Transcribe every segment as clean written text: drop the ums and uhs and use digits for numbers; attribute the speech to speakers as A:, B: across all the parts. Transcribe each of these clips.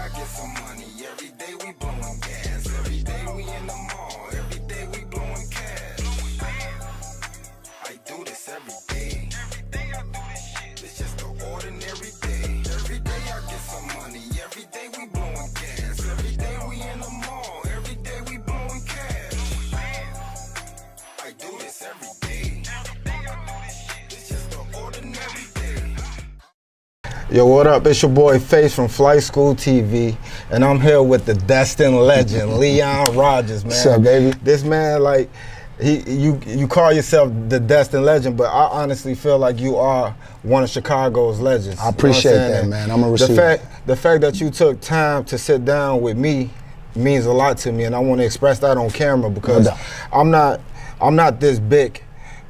A: I get some money. Every day we blowing gas. Every day we in the mall. Every day we blowing cash. I do this every day. Every day I do this shit. It's just an ordinary day. Every day I get some money. Every day we blowing gas. Every day we in the mall. Every day we blowing cash. I do this every day. Every day I do this shit. It's just an ordinary day.
B: Yo, what up? It's your boy Face from Flight School TV, and I'm here with the destined legend, Leon Rogers, man.
C: What's up, baby?
B: This man, like, you call yourself the destined legend, but I honestly feel like you are one of Chicago's legends.
C: I appreciate that, man. I'm a receiver.
B: The fact that you took time to sit down with me means a lot to me, and I want to express that on camera because I'm not this big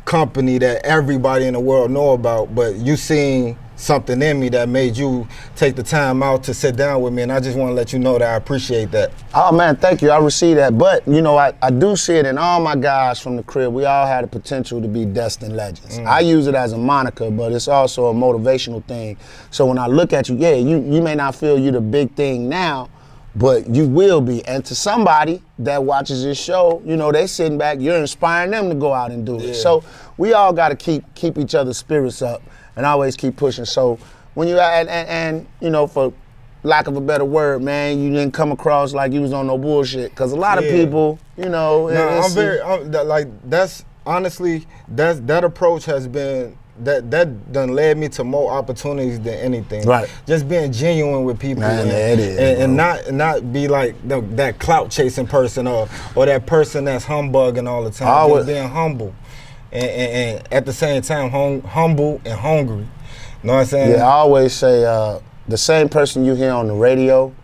B: company that everybody in the world know about, but you seen something in me that made you take the time out to sit down with me, and I just want to let you know that I appreciate that.
C: Oh man, thank you. I receive that. But you know, I do see it in all my guys from the crib. We all had the potential to be destined legends. I use it as a moniker, but it's also a motivational thing. So when I look at you, yeah, you may not feel you're the big thing now, but you will be. And to somebody that watches this show, you know, they sitting back, you're inspiring them to go out and do it. So we all got to keep each other's spirits up and always keep pushing. So when you and you know, for lack of a better word, man, you didn't come across like you was on no bullshit. Cause a lot of people, you know,
B: that's honestly, that approach has been, that done led me to more opportunities than anything.
C: Right.
B: Just being genuine with people,
C: man,
B: and not be like that clout chasing person or that person that's humbugging all the time. Just being humble, and at the same time humble and hungry. You know what I'm saying?
C: Yeah, I always say the same person you hear on the radio,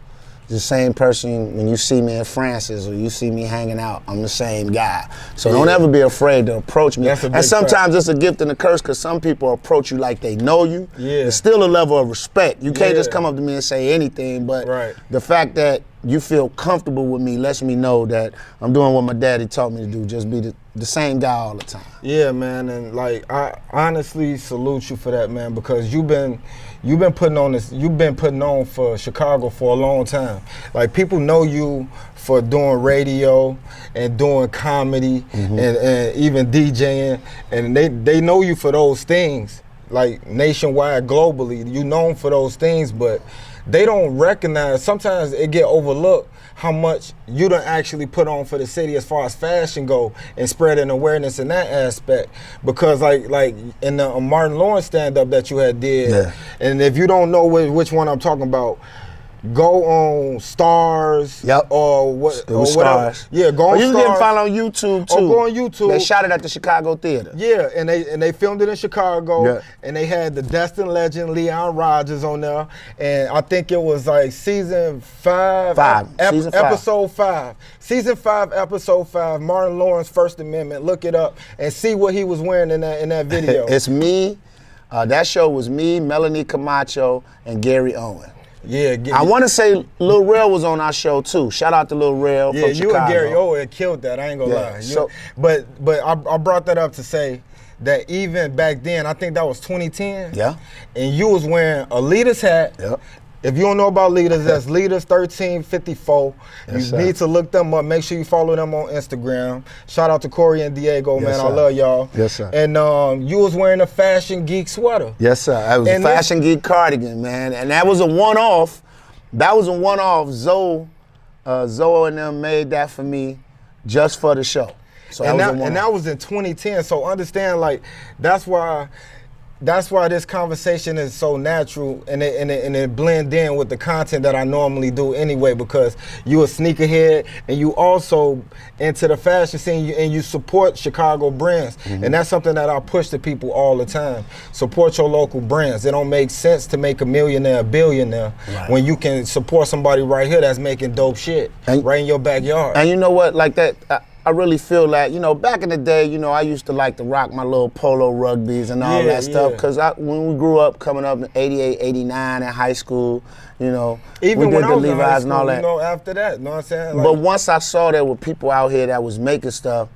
C: the same person when you see me in Francis or you see me hanging out, I'm the same guy. So don't ever be afraid to approach me. And sometimes it's a gift and a curse because some people approach you like they know you. Yeah. It's still a level of respect. You can't just come up to me and say anything, but the fact that you feel comfortable with me lets me know that I'm doing what my daddy taught me to do, just be the same guy all the time.
B: Yeah, man, and like I honestly salute you for that, man, because you've been putting on for Chicago for a long time. Like, people know you for doing radio and doing comedy and even DJing, and they know you for those things, like nationwide, globally. You known for those things, but they don't recognize, sometimes it get overlooked how much you done actually put on for the city as far as fashion go and spreading awareness in that aspect. Because like in the Martin Lawrence stand-up that you had did, and if you don't know which one I'm talking about, go on Stars or what or whatever.
C: Stars.
B: Yeah, go on
C: Stars.
B: You
C: can find on YouTube too.
B: Or go on YouTube.
C: They shot it at the Chicago Theater.
B: Yeah, and they filmed it in Chicago, and they had the destined legend Leon Rogers on there, and I think it was like season 5, episode 5. Season 5, episode 5, Martin Lawrence First Amendment. Look it up and see what he was wearing in that video.
C: It's me. That show was me, Melanie Camacho, and Gary Owen.
B: Yeah,
C: I want to say Lil Rel was on our show too. Shout out to Lil Rel from Chicago.
B: Yeah, you and Gary Owen killed that. I ain't gonna lie. But I brought that up to say that even back then, I think that was 2010. Yeah. And you was wearing a Leaders hat. Yep. If you don't know about Leaders, that's LDRS1354. You need to look them up. Make sure you follow them on Instagram. Shout out to Corey and Diego, man. I love y'all. Yes, sir. And you was wearing a Fashion Geek sweater.
C: Yes, sir. That was a Fashion Geek cardigan, man. And that was a one-off. That was a one-off. Zoe and them made that for me just for the show. So
B: and that was in 2010. So understand, like, that's why this conversation is so natural, and it blend in with the content that I normally do anyway, because you a sneakerhead and you also into the fashion scene and you support Chicago brands. And that's something that I push to people all the time. Support your local brands. It don't make sense to make a millionaire a billionaire when you can support somebody right here that's making dope shit right in your backyard.
C: And you know what, like that, I really feel like, you know, back in the day, you know, I used to like to rock my little polo rugbies and all that stuff, because when we grew up, coming up in 88, 89 in high school, you know,
B: even
C: we
B: when
C: did
B: I
C: the
B: was in high
C: Levi's
B: school,
C: and all that.
B: You know, after that, you know what I'm saying? Like,
C: but once I saw there were people out here that was making stuff,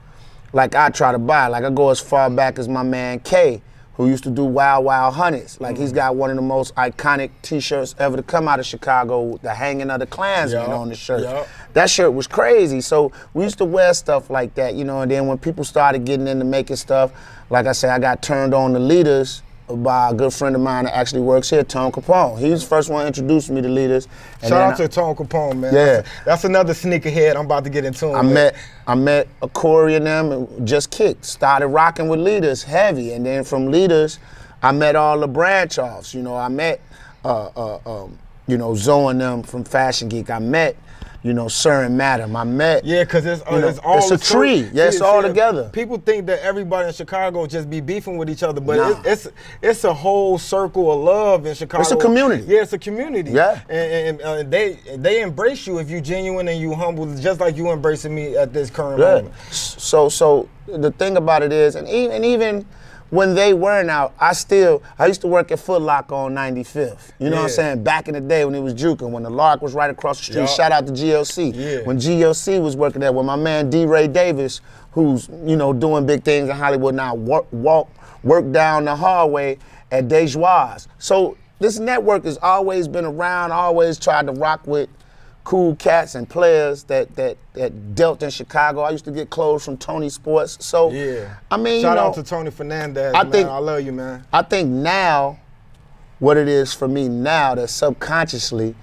C: like I try to buy, like I go as far back as my man K, who used to do Wild Wild Hundreds. Like he's got one of the most iconic T-shirts ever to come out of Chicago, with the hanging of the Klansman on the shirt. That shirt was crazy. So we used to wear stuff like that, you know. And then when people started getting into making stuff, like I said, I got turned on to Leaders by a good friend of mine that actually works here, Tone Capone. He was the first one to introduce me to Leaders. And
B: Shout out to Tone Capone, man.
C: Yeah.
B: That's another sneakerhead I'm about to get into.
C: I met Corey and them and just kicked. Started rocking with Leaders heavy. And then from Leaders, I met all the branch offs. You know, I met Zoe and them from Fashion Geek. I met, Sir and Madam. I met.
B: Yeah, because it's all
C: it's a tree. Yeah, it's all together.
B: People think that everybody in Chicago just be beefing with each other, but it's a whole circle of love in Chicago.
C: It's a community.
B: Yeah, it's a community.
C: Yeah.
B: And they embrace you if you genuine and you humble, just like you embracing me at this current moment.
C: So the thing about it is, and even when they weren't out, I used to work at Foot Locker on 95th. You know what I'm saying? Back in the day when it was juking, when the Lark was right across the street. Shout out to GLC.
B: Yeah.
C: When GLC was working there, when my man Deray Davis, who's, doing big things in Hollywood now, worked down the hallway at Dejois. So this network has always been around, always tried to rock with cool cats and players that dealt in Chicago. I used to get clothes from Tony Sports. So, I mean,
B: shout out to Tony Fernandez, man. I love you, man.
C: I think now, what it is for me now, that subconsciously,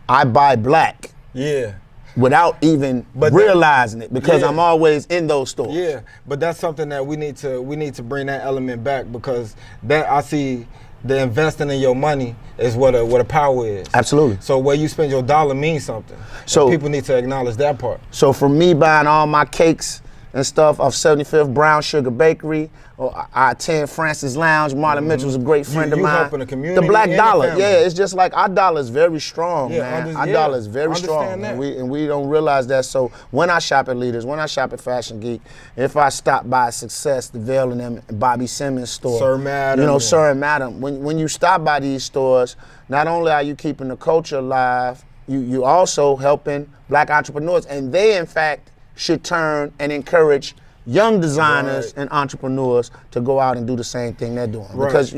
C: I buy black.
B: Yeah.
C: Without even realizing it, because I'm always in those stores.
B: Yeah, but that's something that we need to bring that element back, because that I see. The investing in your money is what a power is.
C: Absolutely. So
B: where you spend your dollar means something. So people need to acknowledge that part.
C: So for me buying all my cakes and stuff off 75th Brown Sugar Bakery, or I attend Francis Lounge. Marlon Mitchell's a great friend of mine.
B: You helping the community.
C: The black dollar,
B: the
C: it's just like our dollar is very strong, man. Our dollar is very strong, and we don't realize that. So when I shop at Leaders, when I shop at Fashion Geek, if I stop by Success, the Veil and them, Bobby Simmons store,
B: Sir Madam,
C: Sir and Madam, when you stop by these stores, not only are you keeping the culture alive, you also helping black entrepreneurs, and they in fact should turn and encourage young designers and entrepreneurs to go out and do the same thing they're doing. Because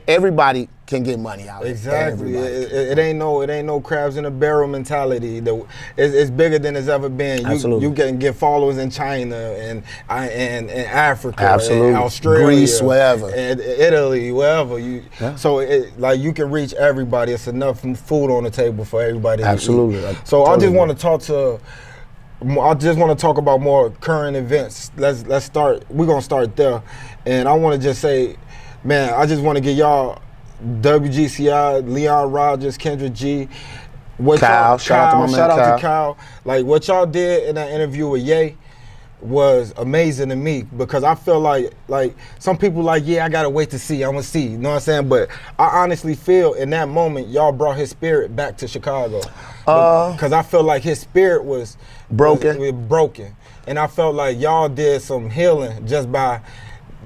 C: everybody can get money out.
B: Exactly. It ain't no crabs in a barrel mentality. It's bigger than it's ever been.
C: Absolutely.
B: You can get followers in China and Africa,
C: absolutely,
B: and Australia,
C: Greece, wherever,
B: and Italy, wherever So you can reach everybody. It's enough food on the table for everybody.
C: Absolutely.
B: To eat. So I just want to talk about more current events. Let's start. We're gonna start there, and I want to just say, man, I just want to give y'all WGCI, Leon Rogers, Kendra G,
C: Kyle, shout out to
B: Kyle. Like what y'all did in that interview with Ye was amazing to me, because I feel like some people I gotta wait to see. I'm gonna see. You know what I'm saying? But I honestly feel in that moment y'all brought his spirit back to Chicago. Because I feel like his spirit was broken. And I felt like y'all did some healing just by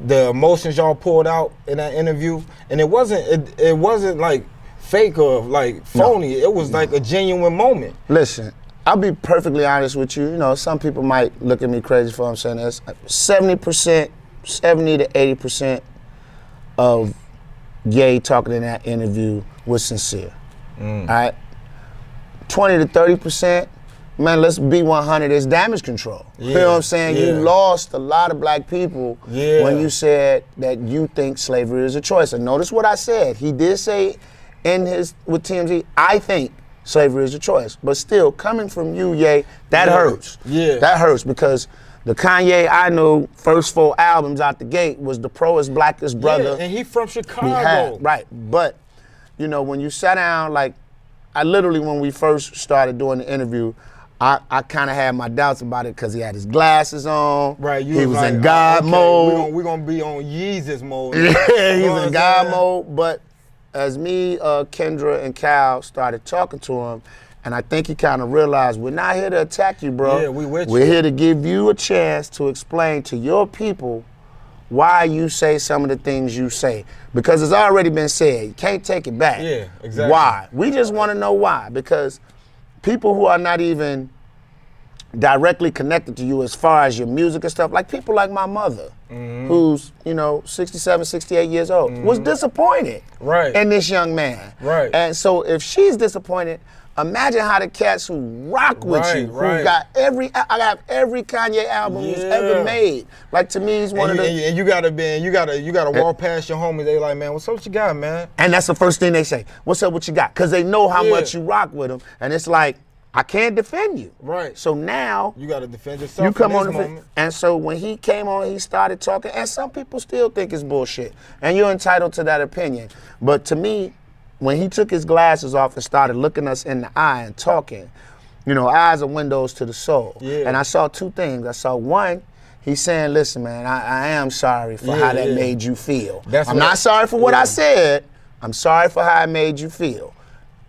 B: the emotions y'all pulled out in that interview. And it wasn't like fake or like phony. It was like a genuine moment.
C: Listen, I'll be perfectly honest with you. Some people might look at me crazy for what I'm saying this. 70 to 80% of Ye talking in that interview was sincere. All right? 20 to 30%, man, let's be 100, is damage control. You know what I'm saying? You lost a lot of black people when you said that you think slavery is a choice. And notice what I said. He did say with TMZ, I think slavery is a choice. But still, coming from you, Ye, that hurts. Yeah. That hurts, because the Kanye I knew, first 4 albums out the gate was the Proest Blackest Brother.
B: Yeah, and he from Chicago.
C: Right. But, when you sat down, like, I literally, when we first started doing the interview, I kind of had my doubts about it, because he had his glasses on.
B: Right,
C: he was in God mode.
B: We're going to be on Yeezus mode.
C: Yeah, he's in God mode. But as me, Kendra, and Cal started talking to him, and I think he kind of realized, we're not here to attack you, bro.
B: Yeah, we're
C: here to give you a chance to explain to your people why you say some of the things you say. Because it's already been said. You can't take it back.
B: Yeah, exactly.
C: Why? We just want to know why. Because people who are not even directly connected to you as far as your music and stuff, like people like my mother, who's, 67, 68 years old, was disappointed in this young man.
B: Right.
C: And so if she's disappointed, imagine how the cats who rock with you, who got I have every Kanye album he's ever made. Like, to me, he's one of the.
B: And you gotta walk past your homies. They like, man, what's up what you got, man?
C: And that's the first thing they say. What's up what you got? Because they know how much you rock with them. And it's like, I can't defend you.
B: Right.
C: So now
B: you gotta defend yourself.
C: You come on the
B: moment.
C: And so when he came on, he started talking, and some people still think it's bullshit. And you're entitled to that opinion. But to me, when he took his glasses off and started looking us in the eye and talking, eyes are windows to the soul. Yeah. And I saw two things. I saw one, he's saying, listen, man, I am sorry for how that made you feel. I'm not sorry for what I said. I'm sorry for how it made you feel.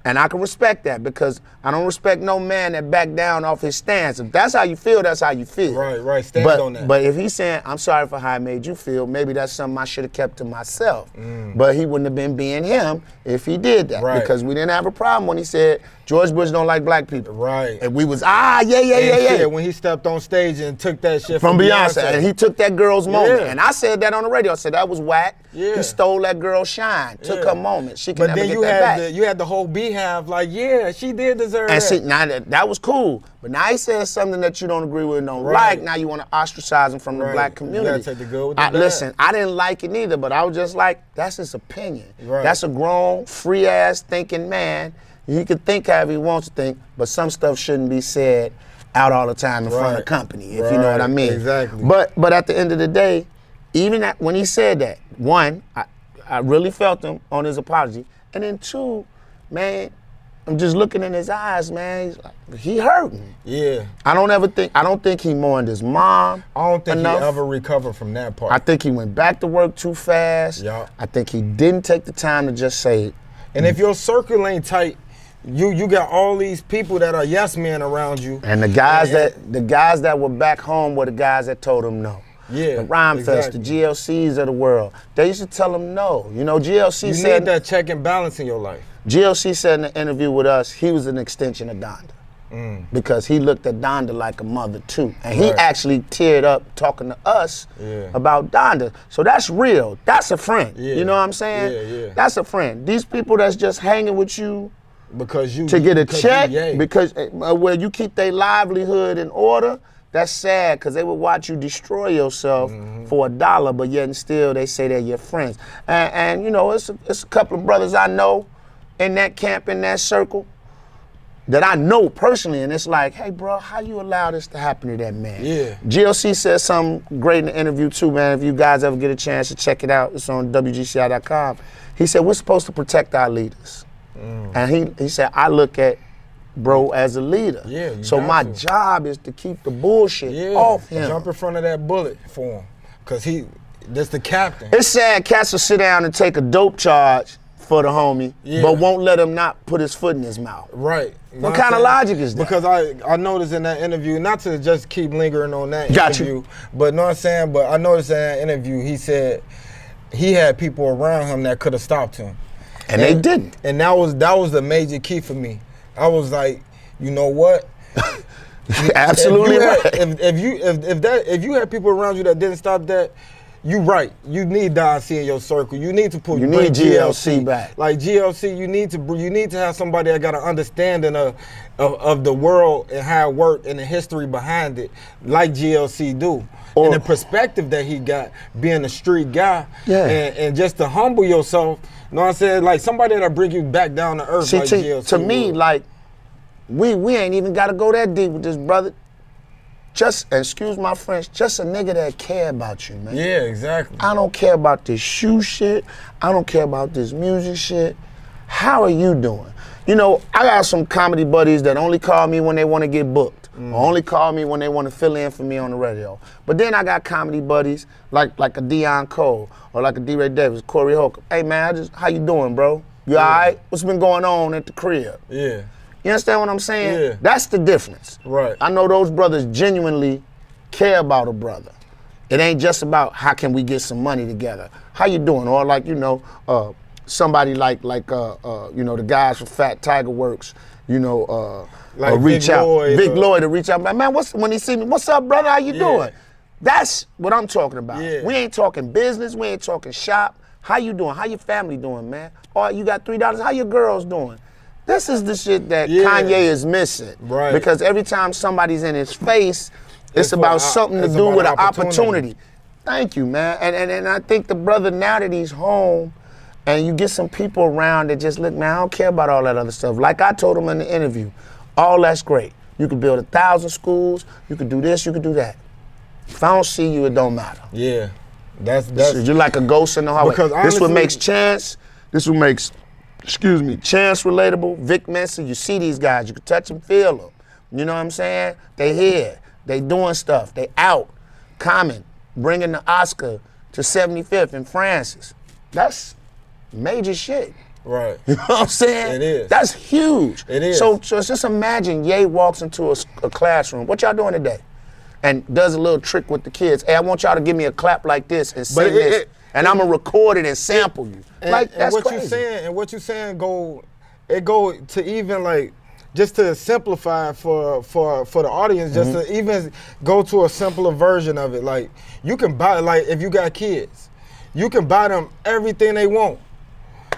C: And I can respect that, because I don't respect no man that back down off his stance. If that's how you feel, that's how you feel.
B: Right. Stand on that.
C: But if he's saying, I'm sorry for how it made you feel, maybe that's something I should have kept to myself. But he wouldn't have been being him if he did that.
B: Right.
C: Because we didn't have a problem when he said, George Bush don't like black people.
B: Right.
C: And we was, yeah.
B: When he stepped on stage and took that shit
C: from Beyonce. And he took that girl's moment.
B: Yeah.
C: And I said that on the radio. I said, that was whack.
B: Yeah.
C: He stole that girl's shine, took her moment. She can never get that back.
B: You had the whole beehive like, yeah, she did deserve
C: and
B: that.
C: See, now that was cool. But now he says something that you don't agree with and don't like. Now you want to ostracize him from the black community.
B: You gotta take the good with the bad.
C: Listen, I didn't like it neither, but I was just like, that's his opinion.
B: Right.
C: That's a grown, free-ass thinking man. He can think however he wants to think, but some stuff shouldn't be said out all the time in front of company, if you know what I mean.
B: Exactly.
C: But at the end of the day, even when he said that, one, I really felt him on his apology. And then two, man, I'm just looking in his eyes, man. He hurting.
B: Yeah.
C: I don't think he mourned his mom.
B: I don't think
C: enough.
B: he ever recovered from that part.
C: I think he went back to work too fast.
B: Yeah.
C: I think he didn't take the time to just say.
B: And if your circle ain't tight, you got all these people that are yes men around you.
C: And the guys that were back home were the guys that told him no.
B: Yeah,
C: the Rhyme Fest, the GLCs of the world. They used to tell him no. GLC said.
B: You need that check and balance in your life.
C: GLC said in an interview with us, he was an extension of Donda. Because he looked at Donda like a mother too. And he actually teared up talking to us about Donda. So that's real. That's a friend.
B: Yeah.
C: You know what I'm saying?
B: Yeah.
C: That's a friend. These people that's just hanging with you
B: to
C: get a check, because where you keep their livelihood in order, that's sad, because they would watch you destroy yourself for $1, but yet and still they say they're your friends. And it's a couple of brothers I know in that camp, in that circle, that I know personally, and it's like, hey, bro, how you allow this to happen to that man? Yeah. GLC said something great in the interview too, man. If you guys ever get a chance to check it out, it's on WGCI.com. He said, we're supposed to protect our leaders. And he said, I look at bro as a leader. Yeah, so my job is to keep the bullshit off him.
B: Jump in front of that bullet for him, because that's the captain.
C: It's sad cats will sit down and take a dope charge for the homie, but won't let him not put his foot in his mouth.
B: Right.
C: What kind of logic is that?
B: Because I noticed in that interview, not to just keep lingering on that interview, but know what I'm saying, but I noticed in that interview, he said he had people around him that could have stopped him.
C: And they didn't.
B: And that was the major key for me. I was like, you know what?
C: Absolutely right.
B: If you had people around you that didn't stop that, you right. You need Don C in your circle. You need to bring
C: GLC back.
B: Like GLC, you need to have somebody that got an understanding of the world and how it worked and the history behind it, like GLC do. And the perspective that he got, being a street guy, and just to humble yourself. You know what I'm saying? Like somebody that'll bring you back down to earth.
C: See,
B: like GLC
C: to me, like we ain't even got to go that deep with this brother. Just, excuse my French, just a nigga that care about you, man.
B: Yeah, exactly.
C: I don't care about this shoe shit. I don't care about this music shit. How are you doing? I got some comedy buddies that only call me when they want to get booked. Or only call me when they want to fill in for me on the radio. But then I got comedy buddies like a Dion Cole or like a Deray Davis, Corey Holcomb. Hey man, how you doing, bro? You all right? What's been going on at the crib?
B: Yeah.
C: You understand what I'm saying?
B: Yeah.
C: That's the difference.
B: Right.
C: I know those brothers genuinely care about a brother. It ain't just about how can we get some money together. How you doing? Or like, somebody like you know, the guys from Fat Tiger Works, you know,
B: like
C: reach
B: Vic
C: out,
B: Lloyd,
C: Vic Lloyd to reach out, man, when he see me, what's up, brother, how you
B: Yeah.
C: doing? That's what I'm talking about.
B: Yeah.
C: We ain't talking business, we ain't talking shop. How you doing? How your family doing, man? Or you got $3, how your girls doing? This is the shit that Kanye is missing.
B: Right.
C: Because every time somebody's in his face, it's
B: for
C: about something to
B: it's
C: do
B: about
C: with an
B: opportunity.
C: opportunity. Thank you, man. And I think the brother, now that he's home, and you get some people around that just look, man, I don't care about all that other stuff. Like I told him in the interview, all that's great. You could build 1,000 schools, you could do this, you could do that. If I don't see you, it don't matter.
B: Yeah, that's
C: You're like a ghost in the hallway.
B: Because
C: This what
B: honestly-
C: makes Chance, Chance relatable, Vic Mensa, you see these guys, you can touch them, feel them. You know what I'm saying? They here, they doing stuff, they out. Common, bringing the Oscar to 75th and Francis. That's major shit.
B: right.
C: You know what I'm saying?
B: It is.
C: That's huge.
B: It is.
C: So just imagine Ye walks into a classroom. What y'all doing today? And does a little trick with the kids. Hey, I want y'all to give me a clap like this and sing this. And I'm gonna record it and sample you. Like, that's
B: what
C: crazy.
B: you saying go to even like just to simplify for the audience, just to even go to a simpler version of it. Like you can buy, like if you got kids, you can buy them everything they want.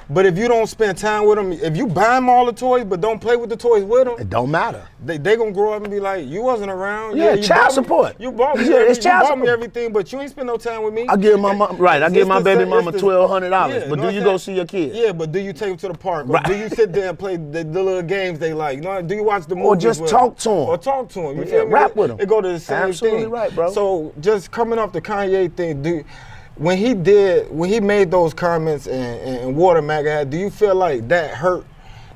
B: But if you don't spend time with them, if you buy them all the toys but don't play with the toys with them,
C: It don't matter.
B: they gonna grow up and be like, you wasn't around.
C: Yeah,
B: you
C: child
B: bought me-
C: support.
B: You bought me,
C: Yeah, it's
B: you
C: child
B: bought me
C: support.
B: everything, but you ain't spend no time with me.
C: I give my mom, right, I give my
B: It's
C: baby
B: the-
C: mama
B: it's the-
C: $1,200.
B: Yeah,
C: But
B: know
C: do
B: what
C: you
B: I'm
C: go
B: saying?
C: see your kids?
B: Yeah, but do you take them to the park? Or
C: Right.
B: do you sit there and play the little games they like? You know, do you watch the movies?
C: Or just talk to 'em.
B: Or talk to them. You
C: Yeah,
B: feel me?
C: rap with 'em.
B: It go to the same
C: Absolutely
B: thing.
C: right, bro.
B: So just coming off the Kanye thing, when he made those comments and Water Maga, do you feel like that hurt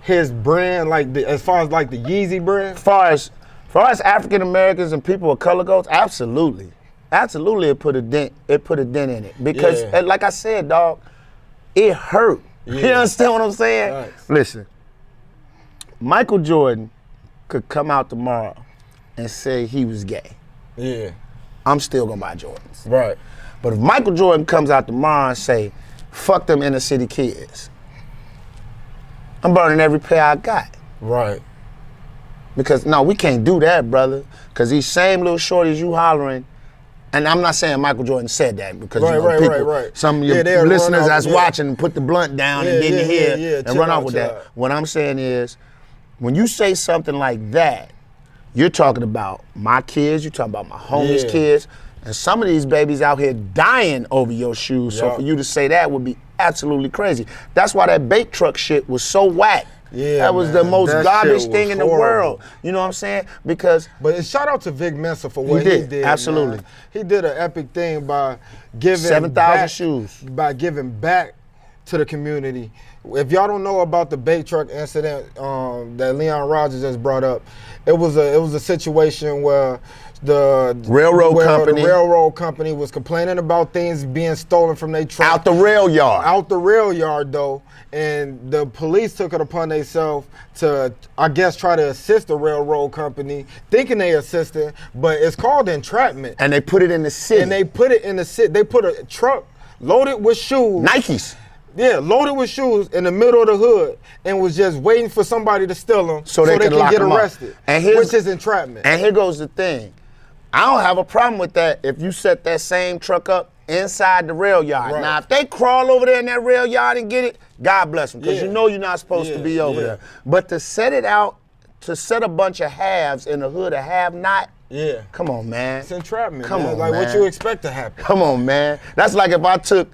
B: his brand, like as far as like the Yeezy brand?
C: As far as African Americans and people of color goes, absolutely. Absolutely it put a dent in it. Because
B: Yeah.
C: like I said, dog, it hurt. You
B: Yeah.
C: understand what I'm saying?
B: Right.
C: Listen, Michael Jordan could come out tomorrow and say he was gay.
B: Yeah.
C: I'm still gonna buy Jordans.
B: Right.
C: But if Michael Jordan comes out tomorrow and say, fuck them inner city kids, I'm burning every pair I got.
B: Right.
C: Because no, we can't do that, brother. Because these same little shorties you hollering, and I'm not saying Michael Jordan said that because
B: Right,
C: you know,
B: right,
C: people,
B: right.
C: some of
B: Yeah,
C: your
B: they'll run
C: listeners
B: off,
C: that's
B: yeah.
C: watching put the blunt down and
B: Yeah,
C: didn't
B: yeah,
C: hear
B: yeah.
C: and
B: Chill
C: run
B: out,
C: off with
B: chill
C: that.
B: out.
C: What I'm saying is, when you say something like that, you're talking about my kids, you're talking about my homies'
B: Yeah.
C: kids, and some of these babies out here dying over your shoes. So
B: Yeah.
C: for you to say that would be absolutely crazy. That's why that bait truck shit was so whack.
B: Yeah,
C: that was
B: man.
C: the most
B: That
C: garbage
B: shit
C: thing
B: was
C: in the
B: horrible.
C: world. You know what I'm saying? Because
B: But shout out to Vic Mensa for what
C: He
B: he
C: did,
B: did.
C: absolutely.
B: Man. He did an epic thing by giving
C: 7,000
B: back-
C: shoes.
B: By giving back to the community. If y'all don't know about the bait truck incident that Leon Rogers just brought up, it was a situation where the railroad company was complaining about things being stolen from their truck.
C: out the rail yard.
B: Out the rail yard though, and the police took it upon themselves to, I guess, try to assist the railroad company, thinking they assisted, but it's called entrapment.
C: And they put it in the city.
B: And they put it in the city. They put a truck loaded with shoes.
C: Nikes.
B: Yeah, loaded with shoes in the middle of the hood, and was just waiting for somebody to steal them
C: So they can lock
B: get
C: them up.
B: arrested.
C: And here's-
B: which is entrapment.
C: And here goes the thing. I don't have a problem with that if you set that same truck up inside the rail yard.
B: Right.
C: Now, if they crawl over there in that rail yard and get it, God bless them, because
B: Yeah.
C: you know you're not supposed to
B: Yeah,
C: be over
B: yeah.
C: there. But to set it out, to set a bunch of halves in the hood of have-not,
B: Yeah.
C: come on, man.
B: It's entrapment.
C: Come
B: man.
C: on,
B: like
C: man.
B: what you expect to happen.
C: Come on, man. That's like if I took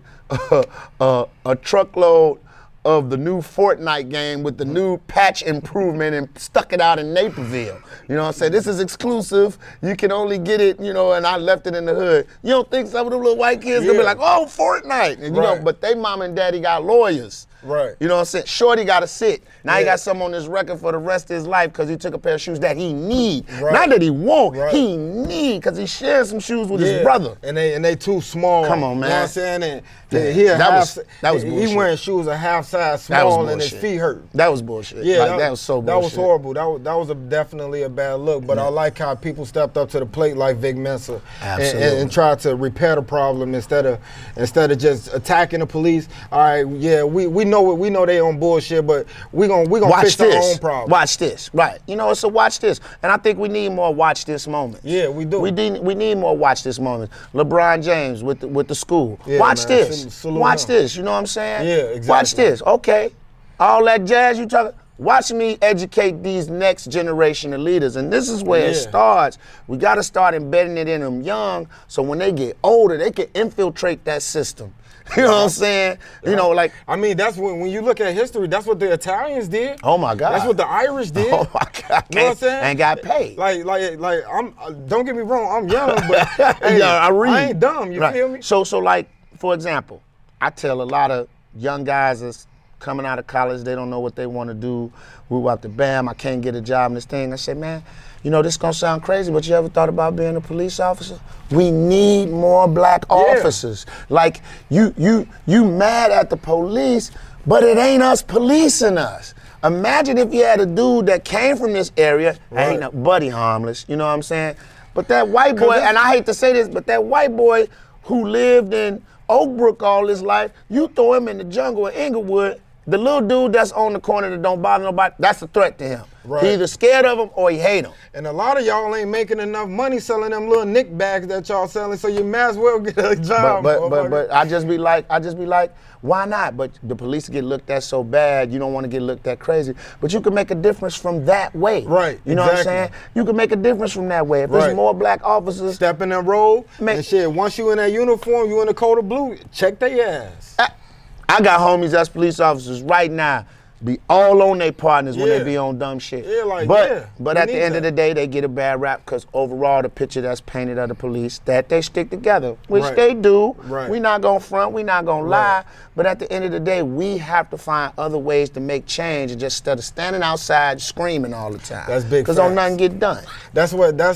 C: a truckload of the new Fortnite game with the new patch improvement and stuck it out in Naperville. You know what I'm saying? This is exclusive. You can only get it, you know, and I left it in the hood. You don't think some of the little white kids gonna be
B: Yeah.
C: like, oh, Fortnite. And you know,
B: Right.
C: but they mom and daddy got lawyers.
B: Right.
C: You know what I'm saying? Shorty got to sit. Now he
B: Yeah.
C: got something on his record for the rest of his life because he took a pair of shoes that he need.
B: Right.
C: Not that he want,
B: Right.
C: he need because he shared some shoes with his brother.
B: And they too small.
C: Come on,
B: You know
C: man.
B: what I'm saying? And
C: Yeah.
B: he a
C: That
B: half,
C: was bullshit.
B: He wearing shoes a half size
C: That was
B: small and his
C: bullshit.
B: feet hurt.
C: That was bullshit.
B: Yeah,
C: Like, that was so bullshit.
B: That was horrible. That was definitely a bad look. But I like how people stepped up to the plate like Vic Mensa
C: Absolutely.
B: and tried to repair the problem instead of just attacking the police. All right, yeah, we know they on bullshit, but we gonna fix our own problem.
C: Watch this, right? You know, it's a watch this, and I think we need more watch this moments.
B: Yeah, we do.
C: We need more watch this moments. LeBron James with the school.
B: Yeah,
C: watch
B: man,
C: this. Watch this. You know what I'm saying?
B: Yeah, exactly.
C: Watch this. Okay, all that jazz you talking. Watch me educate these next generation of leaders, and this is where it starts. We got to start embedding it in them young, so when they get older, they can infiltrate that system. You know what I'm saying? Yeah. You know, like,
B: I mean, that's when you look at history, that's what the Italians did.
C: Oh my God.
B: That's what the Irish did.
C: Oh my God.
B: You know what I'm saying?
C: And got paid.
B: Like I'm. Don't get me wrong, I'm young, but hey,
C: yeah,
B: I ain't dumb. You feel me?
C: So like, for example, I tell a lot of young guys that's coming out of college, they don't know what they want to do. We out the bam, I can't get a job in this thing. I said, man, you know, this gonna sound crazy, but you ever thought about being a police officer? We need more black officers. Like, you mad at the police, but it ain't us policing us. Imagine if you had a dude that came from this area, ain't no buddy harmless, you know what I'm saying? But that white boy, and I hate to say this, but that white boy who lived in Oak Brook all his life, you throw him in the jungle in Inglewood, the little dude that's on the corner that don't bother nobody, that's a threat to him. Right. He either scared of him or he hate him.
B: And a lot of y'all ain't making enough money selling them little nick bags that y'all selling, so you might as well get a job.
C: But I just be like, why not? But the police get looked at so bad, you don't want to get looked at crazy. But you can make a difference from that way.
B: Right.
C: You know what I'm saying? You can make a difference from that way. If there's more black officers.
B: Step in that role, and shit, once you in that uniform, you in the coat of blue, check their ass.
C: I got homies that's police officers right now, be all on their partners when they be on dumb shit. But at the end of the day, they get a bad rap because overall the picture that's painted of the police, that they stick together, which they do. We not gonna front, we not gonna lie, but at the end of the day, we have to find other ways to make change and just instead of standing outside screaming all the time.
B: That's big.
C: Because don't nothing get done.
B: That's what I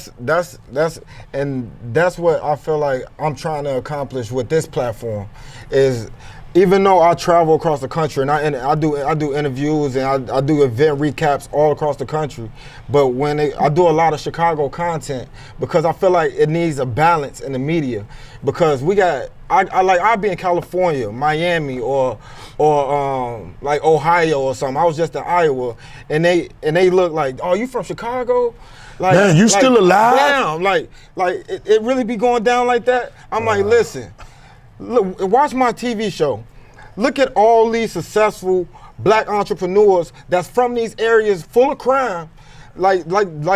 B: feel like I'm trying to accomplish with this platform is. Even though I travel across the country and I do interviews and I do event recaps all across the country, but I do a lot of Chicago content because I feel like it needs a balance in the media because I'll be in California, Miami, or like Ohio or something. I was just in Iowa, and they look like, oh, you from Chicago? Like,
C: man, you still alive?
B: Damn, like it really be going down like that? I'm like, listen. Look, watch my TV show. Look at all these successful black entrepreneurs that's from these areas full of crime, like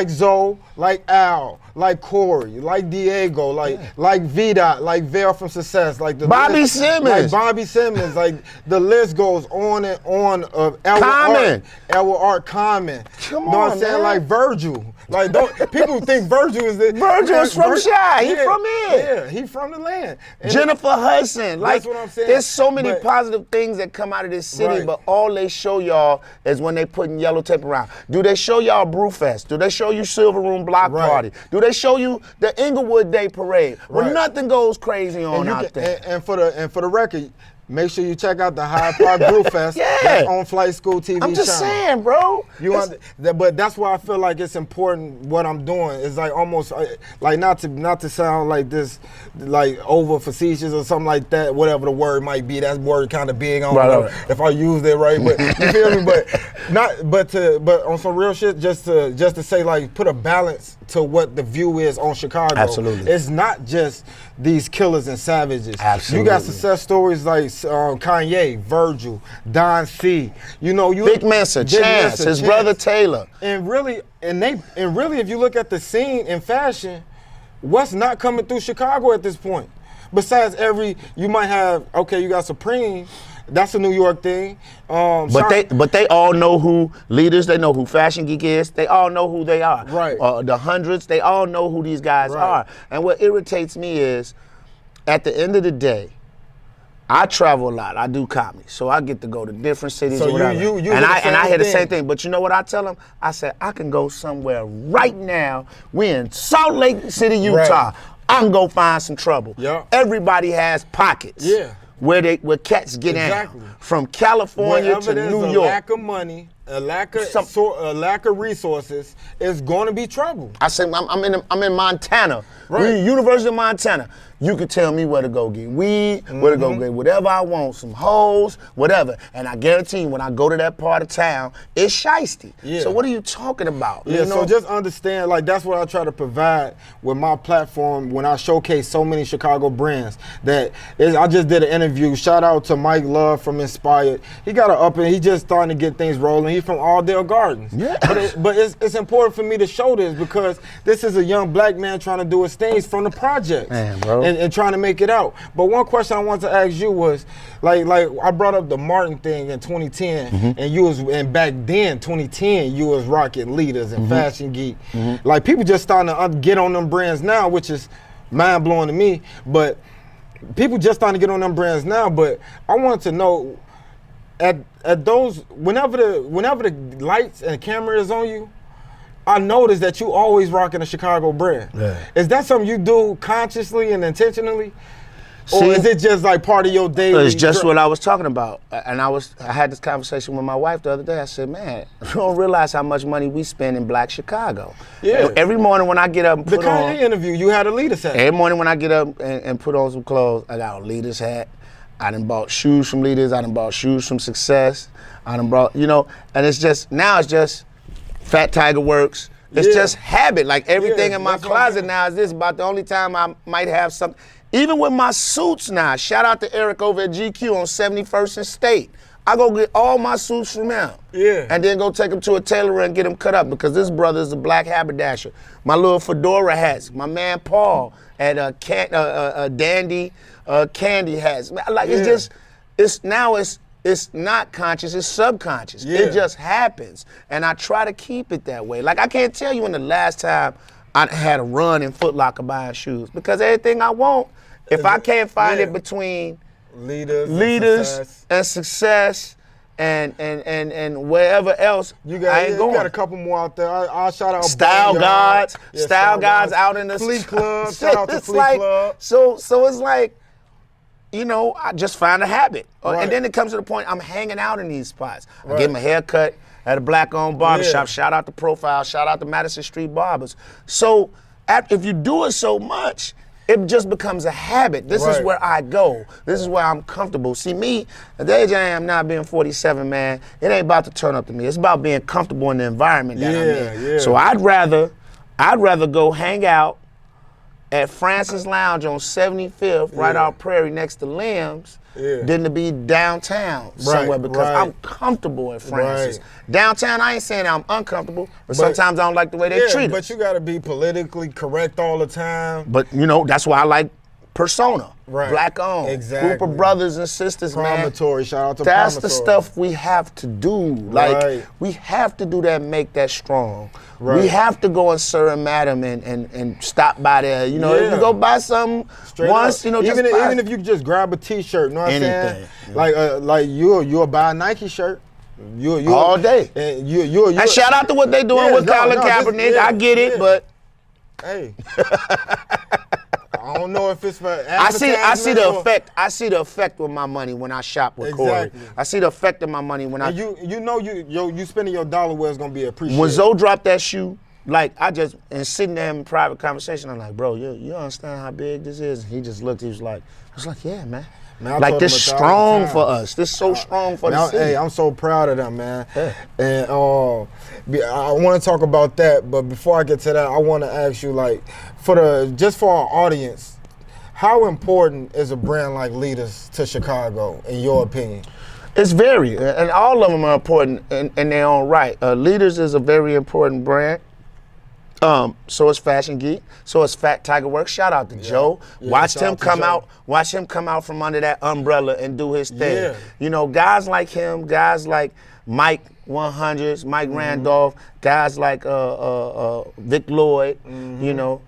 B: Zoe, like Al, like Corey, like Diego, like VDOT, like Vail from Success, like
C: Bobby Simmons,
B: like the list goes on and on of Elwood Art Common.
C: Come on,
B: you know what I'm saying? Like Virgil. Like people think Virgil is the
C: Virgil's from Chi. He from here.
B: Yeah, he from the land. And
C: Jennifer Hudson. Like,
B: that's what I'm saying.
C: There's so many positive things that come out of this city, but all they show y'all is when they putting yellow tape around. Do they show y'all Brewfest? Do they show you Silver Room Block Party? Do they show you the Inglewood Day Parade? Where nothing goes crazy on out there.
B: And for the record, make sure you check out the Hyde Park Brewfest. That's on Flight School TV.
C: I'm just saying, bro.
B: But that's why I feel like it's important what I'm doing. It's like almost like not to sound like this, like over facetious or something like that. Whatever the word might be, that word kind of big. I don't know if I used it right, but you feel me? But on some real shit, just to say like put a balance to what the view is on Chicago.
C: Absolutely.
B: It's not just these killers and savages.
C: Absolutely.
B: You got success stories like Kanye, Virgil, Don C. You know,
C: Big Mensa, Chance, his brother Taylor.
B: And really, if you look at the scene in fashion, what's not coming through Chicago at this point? Besides you might have, you got Supreme. That's a New York thing.
C: But they all know who leaders. They know who Fashion Geek is. They all know who they are.
B: Right.
C: The hundreds. They all know who these guys are. And what irritates me is, at the end of the day, I travel a lot. I do comedy, so I get to go to different cities or whatever. And I hear the same thing. But you know what I tell them? I said I can go somewhere right now. We're in Salt Lake City, Utah. I can go find some trouble. Everybody has pockets. Where cats get in from California to New York.
B: Lack of money, a lack of resources is going to be trouble.
C: I say I'm in Montana,
B: Right.
C: University of Montana. You can tell me where to go get weed, where to go get whatever I want, some hoes, whatever. And I guarantee you, when I go to that part of town, it's shiesty.
B: Yeah.
C: So what are you talking about?
B: Yeah,
C: You know?
B: so just understand, like, that's what I try to provide with my platform when I showcase so many Chicago brands. I just did an interview. Shout out to Mike Love from Inspired. He got he just starting to get things rolling. He's from Alldale Gardens.
C: Yeah.
B: But it's important for me to show this because this is a young black man trying to do his things from the projects.
C: Man, bro.
B: And trying to make it out. But one question I wanted to ask you was, like I brought up the Martin thing in 2010, and back then, 2010, you was rocking Leaders and Fashion Geek. Like, people just starting to get on them brands now, which is mind blowing to me. But people just starting to get on them brands now. But I wanted to know, at those, whenever the lights and camera is on you, I noticed that you always rocking a Chicago brand.
C: Yeah.
B: Is that something you do consciously and intentionally? Or
C: See,
B: is it just like part of your daily?
C: It's just what I was talking about. And I had this conversation with my wife the other day. I said, man, you don't realize how much money we spend in Black Chicago.
B: Yeah.
C: Every morning when I get up and
B: The
C: put on.
B: Kanye interview, you had a Leaders hat.
C: Every morning when I get up and put on some clothes, I got a Leaders hat. I done bought shoes from Leaders. I done bought shoes from Success. I done brought, and it's just Fat Tiger Works. It's just habit. Like everything in my
B: that's what I'm
C: closet
B: saying.
C: now is this about the only time I might have something. Even with my suits now, shout out to Eric over at GQ on 71st and State. I go get all my suits from him.
B: Yeah.
C: And then go take them to a tailor and get them cut up because this brother is a black haberdasher. My little fedora hats. My man Paul at Dandy Candy hats. Like it's not conscious, it's subconscious.
B: Yeah.
C: It just happens. And I try to keep it that way. Like I can't tell you when the last time I had a run in Foot Locker buying shoes because everything I want, if I can't find it between
B: Leaders
C: and Success and wherever else,
B: You
C: I
B: got,
C: ain't going.
B: you got a couple more out there. I'll shout out
C: Style
B: Boneyard.
C: Gods,
B: Yeah,
C: Style Gods out in the
B: Fleet Club. Shout out to
C: It's
B: Fleet
C: like,
B: Club.
C: So it's like, I just find a habit.
B: Right.
C: And then it comes to the point I'm hanging out in these spots. I
B: Right.
C: get my hair cut at a black-owned barbershop.
B: Yeah.
C: Shout out to Profile. Shout out to Madison Street Barbers. So if you do it so much, it just becomes a habit. This is
B: Right.
C: where I go. This is where I'm comfortable. See, me, at the age I am now, being 47, man, it ain't about to turn up to me. It's about being comfortable in the environment that I'm in.
B: Yeah.
C: So I'd rather go hang out at Francis Lounge on 75th, right
B: Yeah.
C: out Prairie next to Limbs,
B: Yeah.
C: than to be downtown somewhere because
B: right.
C: I'm comfortable at Francis.
B: Right.
C: Downtown, I ain't saying I'm uncomfortable, but sometimes I don't like the way they treat
B: but
C: us.
B: you got to be politically correct all the time.
C: But that's why I like Persona,
B: Right.
C: black owned,
B: Exactly.
C: group of brothers and sisters, man.
B: Promontory, shout out to
C: That's the
B: Promontory.
C: stuff we have to do. Like
B: Right.
C: we have to do that, make that strong.
B: Right.
C: We have to go in Sir and Madam and stop by there. If
B: Yeah.
C: you go buy something
B: Straight
C: once,
B: up.
C: just
B: even
C: buy
B: even if you just grab a T-shirt, you know what I'm saying?
C: Anything.
B: Like you'll buy a Nike shirt. You
C: all day.
B: And you
C: And shout out to what they doing
B: Yeah,
C: with
B: no,
C: Colin
B: no,
C: Kaepernick.
B: yeah,
C: I get it,
B: yeah.
C: but
B: Hey. I don't know if it's for
C: I see the
B: advertisement or-
C: effect. I see the effect with my money when I shop with Corey.
B: Exactly.
C: I see the effect of my money when I.
B: And you spending your dollar where it's gonna be appreciated.
C: When Zoe dropped that shoe, like and sitting there in private conversation, I'm like, bro, you understand how big this is? And he just looked. He was like, yeah, man.
B: Man, I
C: Like
B: told
C: this
B: him 1,000
C: strong
B: times.
C: for us. This so strong for the city.
B: Hey, I'm so proud of them, man.
C: Yeah.
B: And I want to talk about that, but before I get to that, I want to ask you, like, for our audience, how important is a brand like Leaders to Chicago, in your opinion?
C: It's very, and all of them are important in their own right. Leaders is a very important brand. So is Fashion Geek. So is Fat Tiger Works. Shout out to Joe.
B: Yeah,
C: Watched
B: shout
C: him
B: out to
C: come
B: Joe.
C: out. Watch him come out from under that umbrella and do his thing.
B: Yeah.
C: Guys like him, guys like Mike 100s, Mike Randolph, guys like Vic Lloyd.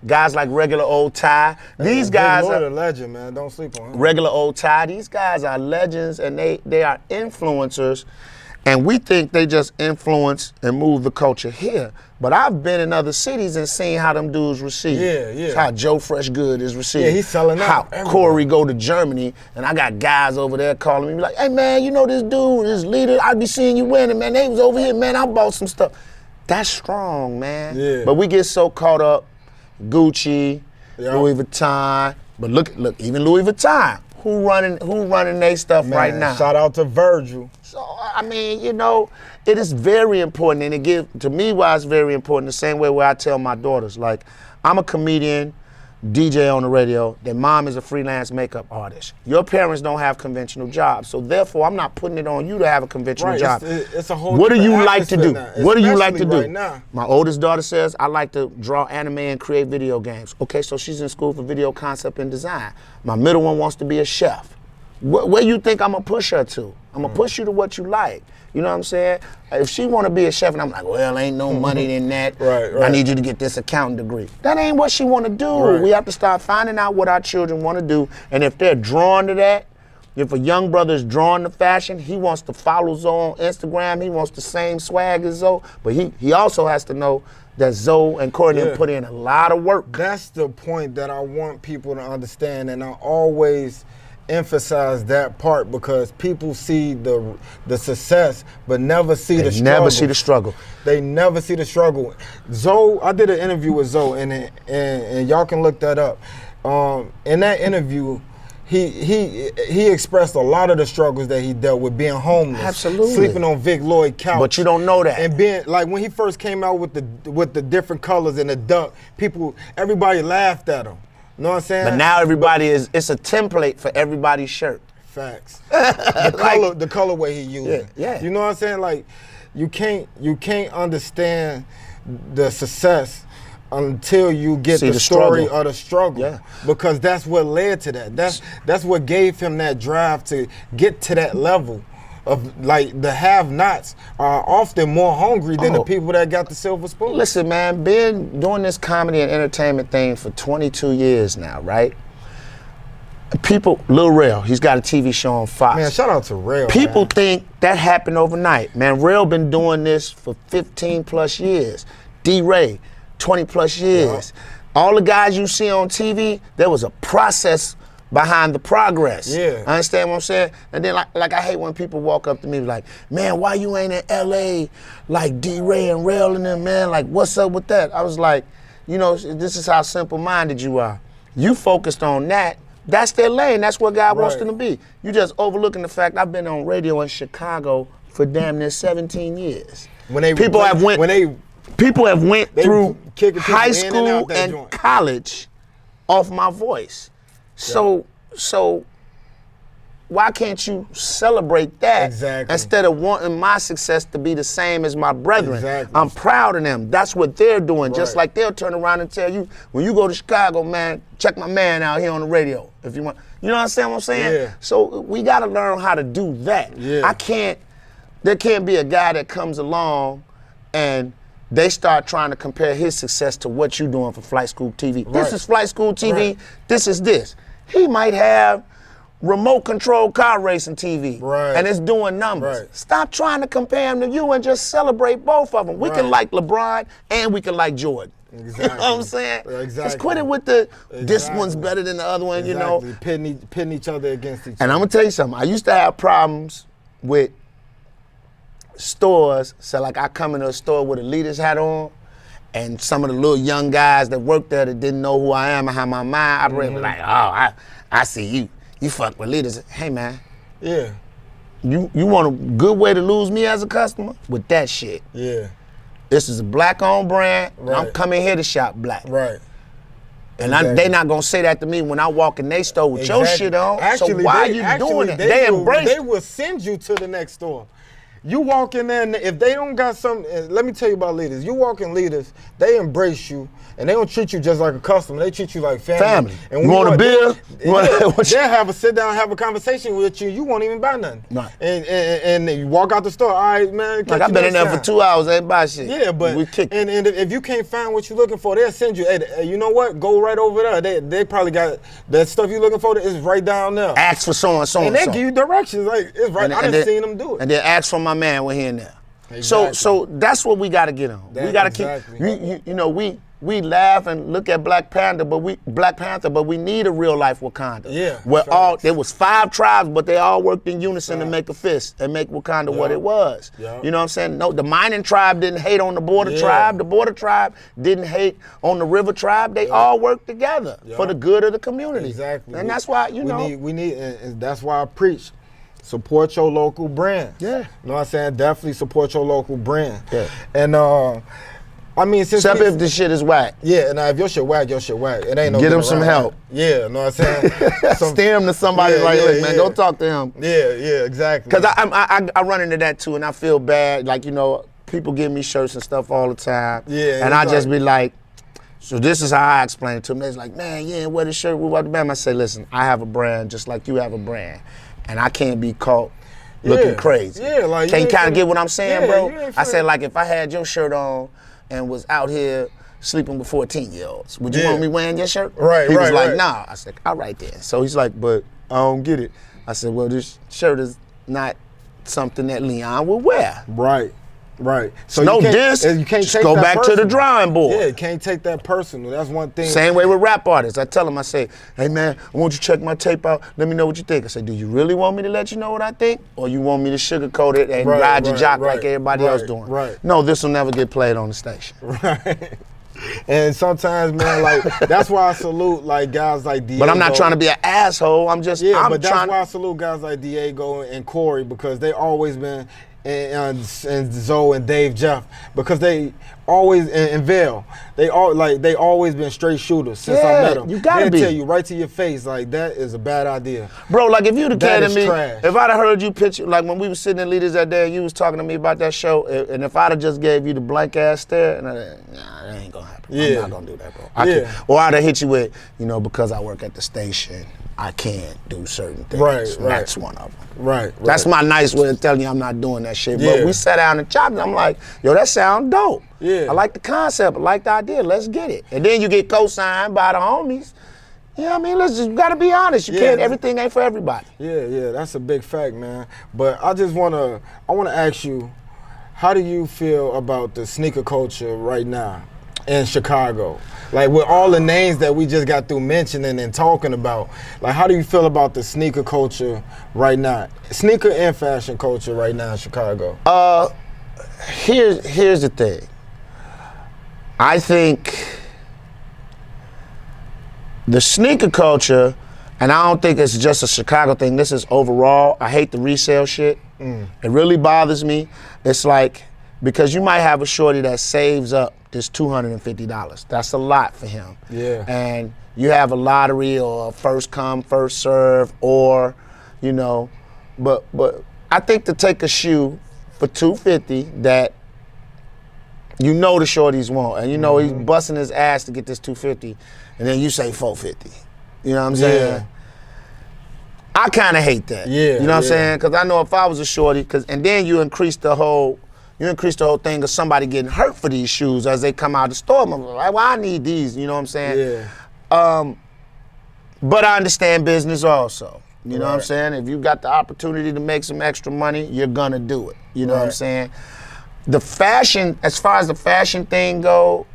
C: Guys like Regular Old Ty. These guys
B: Vic Lloyd
C: are
B: a legend, man. Don't sleep on him.
C: Regular Old Ty. These guys are legends and they are influencers. And we think they just influence and move the culture here. But I've been in other cities and seen how them dudes receive.
B: Yeah.
C: It's how Joe Fresh Good is received.
B: Yeah, he's selling out
C: How
B: everywhere.
C: Corey go to Germany, and I got guys over there calling me like, hey man, you know this dude, this leader, I be seeing you winning, man. They was over here, man, I bought some stuff. That's strong, man.
B: Yeah.
C: But we get so caught up, Gucci,
B: Yeah.
C: Louis Vuitton. But look, even Louis Vuitton. Who running their stuff
B: Man,
C: right now?
B: Shout out to Virgil.
C: So, I mean, you know, it is very important, and it gives, to me, why it's very important, the same way where I tell my daughters, like, I'm a comedian, DJ on the radio, their mom is a freelance makeup artist. Your parents don't have conventional jobs, so therefore, I'm not putting it on you to have a conventional job.
B: It's a whole
C: What do you
B: different
C: like to do?
B: atmosphere now,
C: What do you like to
B: especially
C: do?
B: right now.
C: My oldest daughter says, I like to draw anime and create video games. Okay, so she's in school for video concept and design. My middle one wants to be a chef. Where you think I'm gonna push her to? I'm gonna push you to what you like. You know what I'm saying? If she wanna be a chef and I'm like, well, ain't no money in that.
B: Right.
C: I need you to get this accounting degree. That ain't what she wanna do.
B: Right.
C: We have to start finding out what our children wanna do. And if they're drawn to that, if a young brother is drawn to fashion, he wants to follow Zoe on Instagram, he wants the same swag as Zoe, but he also has to know that Zoe and Courtney
B: Yeah.
C: put in a lot of work.
B: That's the point that I want people to understand, and I always emphasize that part because people see the success but never see the struggle.
C: Never see the struggle.
B: They never see the struggle. Zoe, I did an interview with Zoe, and y'all can look that up. In that interview, he expressed a lot of the struggles that he dealt with, being homeless,
C: Absolutely.
B: sleeping on Vic Lloyd couch.
C: But you don't know that.
B: And being like when he first came out with the different colors and the duck, everybody laughed at him. You know what I'm saying?
C: But now it's a template for everybody's shirt.
B: Facts. The colorway he using.
C: Yeah.
B: You know what I'm saying? Like you can't understand the success until you get
C: See
B: the
C: the
B: story
C: struggle.
B: of the struggle.
C: Yeah.
B: Because that's what led to that. That's what gave him that drive to get to that level of, like, the have-nots are often more hungry than the people that got the silver spoon.
C: Listen, man, been doing this comedy and entertainment thing for 22 years now, right? People, Lil Rel, he's got a TV show on Fox.
B: Man, shout out to Rel.
C: People
B: man.
C: think that happened overnight. Man, Rel been doing this for 15 plus years. Deray, 20 plus years. All the guys you see on TV, there was a process behind the progress.
B: Yeah.
C: Understand what I'm saying? And then like I hate when people walk up to me like, man, why you ain't in LA like D-Ray and Rel and them, man? Like, what's up with that? I was like, you know, this is how simple-minded you are. You focused on that. That's their lane. That's what God wants them to be. You just overlooking the fact I've been on radio in Chicago for damn near 17 years. People have went through high
B: in and
C: school
B: out that
C: and
B: joint.
C: college off my voice. So why can't you celebrate that
B: Exactly.
C: instead of wanting my success to be the same as my brethren?
B: Exactly.
C: I'm proud of them. That's what they're doing. Just
B: Right.
C: like they'll turn around and tell you, when you go to Chicago, man, check my man out here on the radio if you want. You know what I'm saying?
B: Yeah.
C: So we got to learn how to do that.
B: Yeah.
C: There can't be a guy that comes along and they start trying to compare his success to what you doing for Flight School TV. This
B: Right.
C: is Flight School TV.
B: Right.
C: This is this. He might have remote control car racing TV.
B: Right.
C: And it's doing numbers.
B: Right.
C: Stop trying to compare him to you and just celebrate both of them. We can
B: Right.
C: like LeBron and we can like Jordan.
B: Exactly.
C: You know what I'm saying?
B: Exactly.
C: Let's quit it with this
B: Exactly.
C: one's better than the other one, you know.
B: Exactly. Pitting each other against each other.
C: And I'm gonna tell you something. I used to have problems with stores. So like I come into a store with a leader's hat on, and some of the little young guys that work there that didn't know who I am and how my mind operated, like, oh, I see you. You fuck with leaders. Hey man,
B: Yeah.
C: you want a good way to lose me as a customer? With that shit.
B: Yeah.
C: This is a black-owned brand.
B: Right.
C: I'm coming here to shop black.
B: Right.
C: And
B: Exactly.
C: they not gonna say that to me when I walk in they store with your
B: Exactly.
C: shit on.
B: Actually,
C: so why are you doing it? They embrace
B: They will send you to the next store. You walk in there, and if they don't got some, let me tell you about leaders. You walk in leaders, they embrace you, and they don't treat you just like a customer. They treat you like family. And
C: You
B: when
C: want a bill?
B: They'll have a sit down, have a conversation with you. You won't even buy nothing.
C: Right.
B: And you walk out the store. All right, man.
C: Like I've been in there for 2 hours, ain't buy shit.
B: Yeah, but
C: we kick.
B: and if you can't find what you're looking for, they'll send you. Hey, you know what? Go right over there. They probably got that stuff you're looking for. Is right down there.
C: Ask for so and so
B: And they give you directions. Like it's right. I done seen them do it.
C: And then ask for my my man when he in there.
B: Exactly.
C: So that's what we got to get on. We got to keep. You know, we laugh and look at Black Panther, but we need a real life Wakanda.
B: Yeah.
C: Where there was 5 tribes, but they all worked in unison to make a fist and make Wakanda what it was.
B: Yeah.
C: You know what I'm saying? No, the mining tribe didn't hate on the border tribe. The border tribe didn't hate on the river tribe. They all worked together for the good of the community.
B: Exactly.
C: And that's why, you know.
B: We need, and that's why I preach. Support your local brand.
C: Yeah.
B: You know what I'm saying? Definitely support your local brand.
C: Yeah.
B: And I mean, since
C: Except if the shit is whack.
B: Yeah, and if your shit whack, your shit whack. It ain't no
C: Get
B: getting
C: him some
B: around
C: help.
B: that. Yeah, you know what I'm saying?
C: Steer him to somebody look, man, go talk to him.
B: Yeah, exactly.
C: Because I run into that too, and I feel bad. Like, you know, people give me shirts and stuff all the time.
B: Yeah.
C: And I just be like, so this is how I explain it to them. They're like, man, you ain't wear the shirt. We wear the band. I say, listen, I have a brand just like you have a brand. And I can't be caught looking crazy.
B: Yeah, like
C: can you kind of get what I'm saying, bro?
B: You
C: I said, like, if I had your shirt on and was out here sleeping with 14-year-olds, would you want me wearing your shirt?
B: Right,
C: He was like,
B: right.
C: nah. I said, all right then. So he's like, but I don't get it. I said, well, this shirt is not something that Leon would wear.
B: Right. So
C: No
B: you can't,
C: diss.
B: You can't
C: Just
B: take
C: go
B: that
C: back to
B: personal.
C: the drawing board.
B: Yeah, you can't take that personal. That's one thing.
C: Same way with rap artists. I tell them, I say, hey man, I want you to check my tape out. Let me know what you think. I say, do you really want me to let you know what I think? Or you want me to sugarcoat it and ride your jock like everybody else doing?
B: Right.
C: No, this will never get played on the station.
B: Right. And sometimes, man, like, that's why I salute, like, guys like Diego.
C: But I'm not trying to be an asshole. I'm just,
B: but that's why I salute guys like Diego and Corey, because they always been, and Zoe and Dave Jeff, because they always, and Vale, they always been straight shooters since I met them.
C: You gotta be.
B: They'll tell you right to your face, like, that is a bad idea.
C: Bro, like, if you'd have
B: That
C: came
B: is
C: to me,
B: trash.
C: if I'd have heard you pitch, like when we was sitting in Leaders that day, you was talking to me about that show, and if I'd have just gave you the blank ass stare, and nah, that ain't gonna happen. I'm not gonna do that, bro. Or I'd have hit you with, you know, because I work at the station, I can't do certain things.
B: Right.
C: That's one of them.
B: Right.
C: That's my nice way of telling you I'm not doing that shit.
B: Yeah.
C: But we sat down and chopped, and I'm like, yo, that sound dope.
B: Yeah.
C: I like the concept. I like the idea. Let's get it. And then you get co-signed by the homies. You know what I mean? You gotta be honest. You can't, everything ain't for everybody.
B: Yeah, that's a big fact, man. But I wanna ask you, how do you feel about the sneaker culture right now in Chicago? Like, with all the names that we just got through mentioning and talking about, like, how do you feel about the sneaker culture right now? Sneaker and fashion culture right now in Chicago?
C: Here's the thing. I think the sneaker culture, and I don't think it's just a Chicago thing, this is overall. I hate the resale shit. It really bothers me. It's like, because you might have a shorty that saves up this $250. That's a lot for him.
B: Yeah.
C: And you have a lottery or a first come, first serve, or, you know, but I think to take a shoe for $250 that you know the shorties want, and you know he's busting his ass to get this $250, and then you say $450. You know what I'm saying?
B: Yeah.
C: I kind of hate that.
B: Yeah.
C: You know what I'm saying? Because I know if I was a shorty, and then you increase the whole thing of somebody getting hurt for these shoes as they come out of the store. I'm like, well, I need these. You know what I'm saying?
B: Yeah.
C: But I understand business also. You know what I'm saying? If you got the opportunity to make some extra money, you're gonna do it. You know what I'm saying? The fashion, as far as the fashion thing go,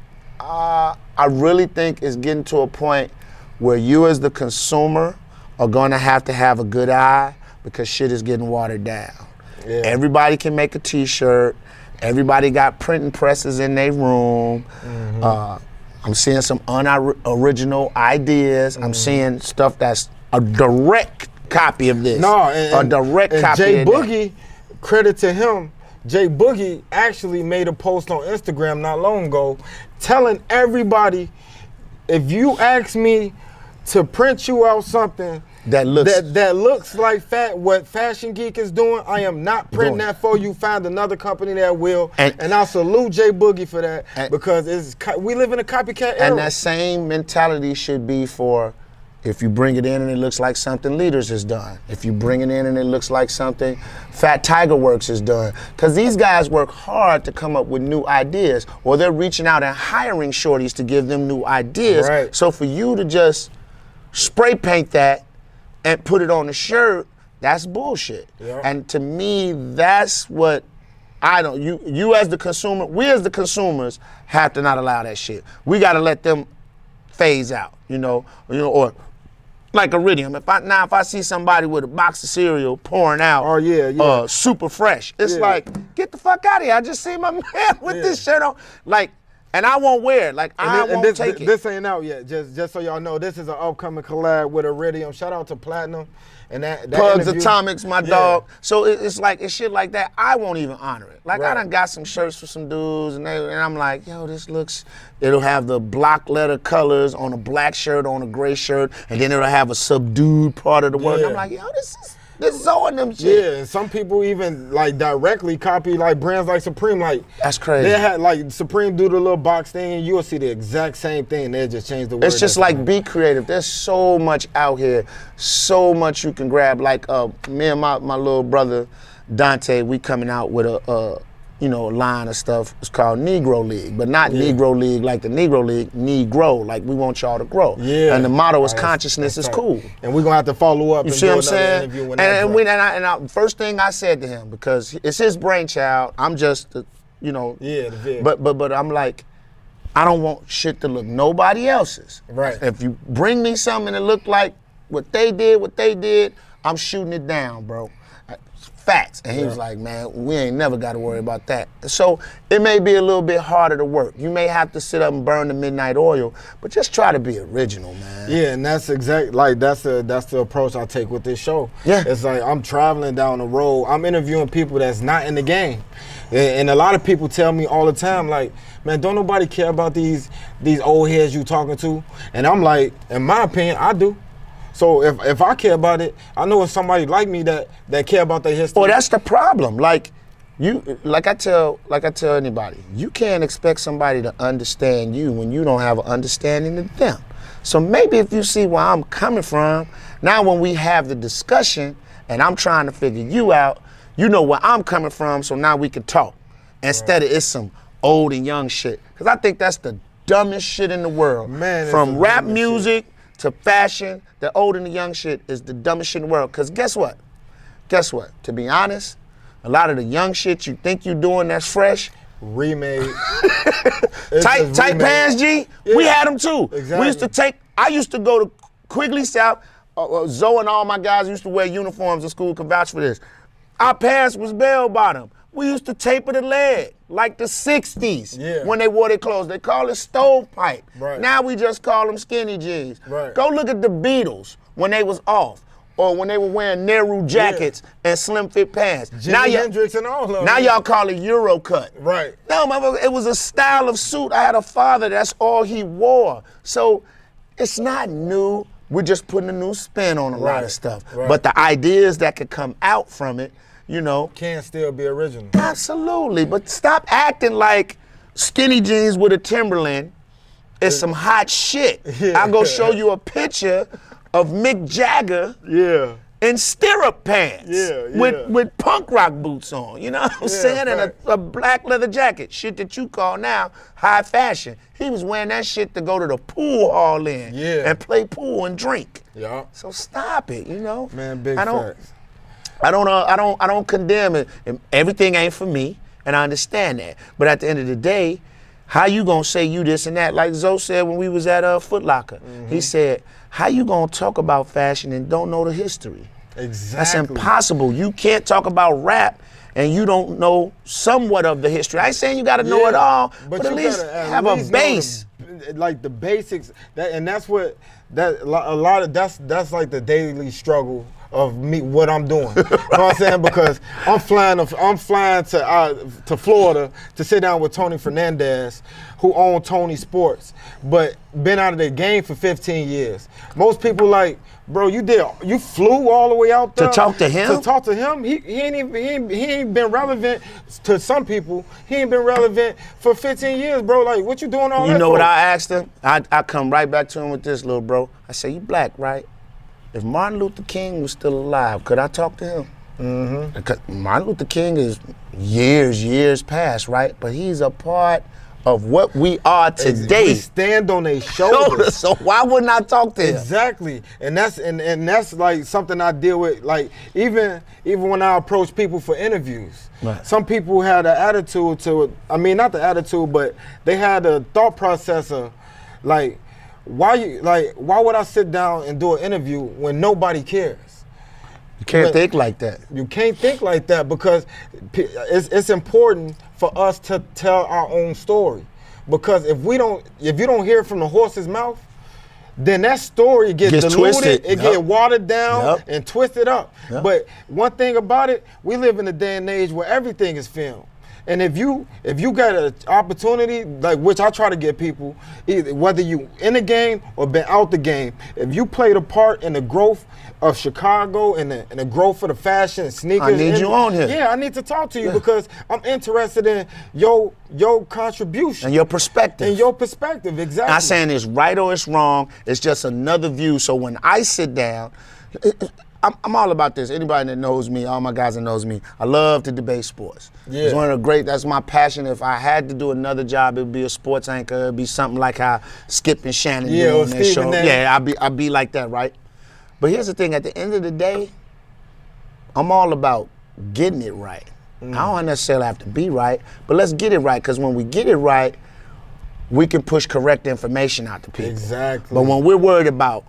C: I really think it's getting to a point where you as the consumer are gonna have to have a good eye, because shit is getting watered down. Yeah. Everybody can make a t-shirt. Everybody got printing presses in their room. I'm seeing some unoriginal ideas. I'm seeing stuff that's a direct copy of this. A direct copy
B: Jay
C: of that.
B: Boogie, credit to him, Jay Boogie actually made a post on Instagram not long ago telling everybody, if you ask me to print you out something that looks like what Fashion Geek is doing, I am not printing that for you. Find another company that will. And I salute Jay Boogie for that, because we live in a copycat era.
C: And that same mentality should be for, if you bring it in and it looks like something Leaders has done. If you bring it in and it looks like something Fat Tiger Works has done. Because these guys work hard to come up with new ideas, or they're reaching out and hiring shorties to give them new ideas.
B: Right.
C: So for you to just spray paint that and put it on the shirt That's bullshit.
B: Yeah.
C: And to me, that's what I don't. You as the consumer, we as the consumers have to not allow that shit. We got to let them phase out. Or like Iridium. If I see somebody with a box of cereal pouring out,
B: Oh, yeah.
C: super fresh, it's
B: Yeah.
C: like, get the fuck out of here. I just see my man with this shirt on, like, and I won't wear it. Like, I won't take it.
B: This ain't out yet. Just so y'all know, this is an upcoming collab with Iridium. Shout out to Platinum. And that
C: Pugs
B: interview-
C: Atomics, my dog. So it's like, it's shit like that. I won't even honor it. Like, I
B: Right.
C: done got some shirts for some dudes, and I'm like, yo, this looks. It'll have the block letter colors on a black shirt, on a gray shirt, and then it'll have a subdued part of the word.
B: Yeah.
C: I'm like, yo, this is on them shit.
B: Yeah, and some people even like directly copy like brands like Supreme. Like
C: That's crazy.
B: They had like Supreme do the little box thing, and you'll see the exact same thing. They just change the word.
C: It's just like, be creative. There's so much out here, so much you can grab. Like me and my little brother Dante, we coming out with a line of stuff. It's called Negro League, but not Negro League like the Negro League. Negro, like we want y'all to grow.
B: Yeah.
C: And the motto is
B: That's-
C: consciousness
B: that's
C: is
B: tight.
C: cool.
B: And we're gonna have to follow up.
C: You
B: and
C: see
B: do
C: what I'm
B: another
C: saying?
B: interview when that drop.
C: First thing I said to him, because it's his brainchild, I'm just,
B: Yeah, the vid.
C: But I'm like, I don't want shit to look nobody else's.
B: Right.
C: If you bring me something that look like what they did, I'm shooting it down, bro. Facts. And he was like, man, we ain't never got to worry about that. So it may be a little bit harder to work. You may have to sit up and burn the midnight oil, but just try to be original, man.
B: Yeah, and that's the approach I take with this show.
C: Yeah.
B: It's like I'm traveling down the road. I'm interviewing people that's not in the game. And a lot of people tell me all the time, like, man, don't nobody care about these old heads you talking to? And I'm like, in my opinion, I do. So if I care about it, I know it's somebody like me that care about their history.
C: Well, that's the problem. Like I tell anybody, you can't expect somebody to understand you when you don't have an understanding of them. So maybe if you see where I'm coming from, now when we have the discussion and I'm trying to figure you out, you know where I'm coming from, so now we can talk. Instead of it's some old and young shit. Because I think that's the dumbest shit in the world.
B: Man, it's
C: From
B: the
C: rap
B: dumbest
C: music to fashion, the old and the young shit is the dumbest shit in the world. Because guess what? To be honest, a lot of the young shit you think you doing that's fresh,
B: remade.
C: tight pants, G.
B: Yeah.
C: We had them too.
B: Exactly.
C: I used to go to Quigley South. Zoe and all my guys used to wear uniforms in school, can vouch for this. Our pants was bell bottom. We used to taper the leg like the 60s when they wore their clothes. They call it stovepipe.
B: Right.
C: Now we just call them skinny jeans.
B: Right.
C: Go look at the Beatles when they was off, or when they were wearing Nehru jackets and slim fit pants.
B: Jimi Hendrix and all of them.
C: Now y'all call it Euro cut.
B: Right.
C: No, motherfucker, it was a style of suit. I had a father, that's all he wore. So it's not new. We're just putting a new spin on a lot of stuff.
B: Right.
C: But the ideas that could come out from it,
B: Can still be original.
C: absolutely. But stop acting like skinny jeans with a Timberland is some hot shit.
B: Yeah.
C: I'll go show you a picture of Mick Jagger
B: Yeah.
C: in stirrup pants
B: Yeah.
C: with punk rock boots on, you know what I'm saying? And
B: facts.
C: a black leather jacket, shit that you call now high fashion. He was wearing that shit to go to the pool hall in and play pool and drink.
B: Yeah.
C: So stop it,
B: Man, big
C: I don't,
B: facts.
C: I don't condemn it. Everything ain't for me, and I understand that. But at the end of the day, how you gonna say you this and that? Like Zoe said when we was at Foot Locker. He said, how you gonna talk about fashion and don't know the history?
B: Exactly.
C: That's impossible. You can't talk about rap and you don't know somewhat of the history. I ain't saying you gotta know it all, but at
B: you
C: least
B: gotta
C: have a
B: know
C: base.
B: like the basics. That's that's like the daily struggle of me, what I'm doing. You know what I'm saying? Because I'm flying to Florida to sit down with Tony Fernandez, who owned Tony Sports, but been out of the game for 15 years. Most people like, bro, you flew all the way out there
C: To talk to him?
B: To talk to him, he ain't been relevant to some people. He ain't been relevant for 15 years, bro. Like, what you doing all that
C: You know
B: for?
C: what I asked him? I come right back to him with this, little bro. I say, you black, right? If Martin Luther King was still alive, could I talk to him? Mm-hmm. Because Martin Luther King is years past, right? But he's a part of what we are today.
B: We stand on their shoulders.
C: So why wouldn't I talk to him?
B: Exactly, and that's like something I deal with. Like even when I approach people for interviews,
C: right.
B: Some people had an attitude to it. I mean, not the attitude, but they had a thought process of like, why would I sit down and do an interview when nobody cares?
C: You can't think like that.
B: You can't think like that because it's important for us to tell our own story. Because if you don't hear it from the horse's mouth, then that story gets diluted,
C: twisted.
B: It gets watered down and twisted up.
C: Yep.
B: But one thing about it, we live in a day and age where everything is filmed. And if you got an opportunity, like which I try to get people, either whether you in the game or been out the game, if you played a part in the growth of Chicago and the growth of the fashion and sneakers,
C: I need you on here.
B: Yeah, I need to talk to you because I'm interested in your contribution
C: and your perspective.
B: Exactly.
C: Not saying it's right or it's wrong. It's just another view. So when I sit down, I'm all about this. Anybody that knows me, all my guys that knows me, I love to debate sports.
B: Yeah.
C: It's one of the great, that's my passion. If I had to do another job, it would be a sports anchor. It would be something like how Skip and Shannon do on their show. Yeah, I'd be like that, right? But here's the thing, at the end of the day, I'm all about getting it right. I don't necessarily have to be right, but let's get it right, because when we get it right, we can push correct information out to people.
B: Exactly.
C: But when we're worried about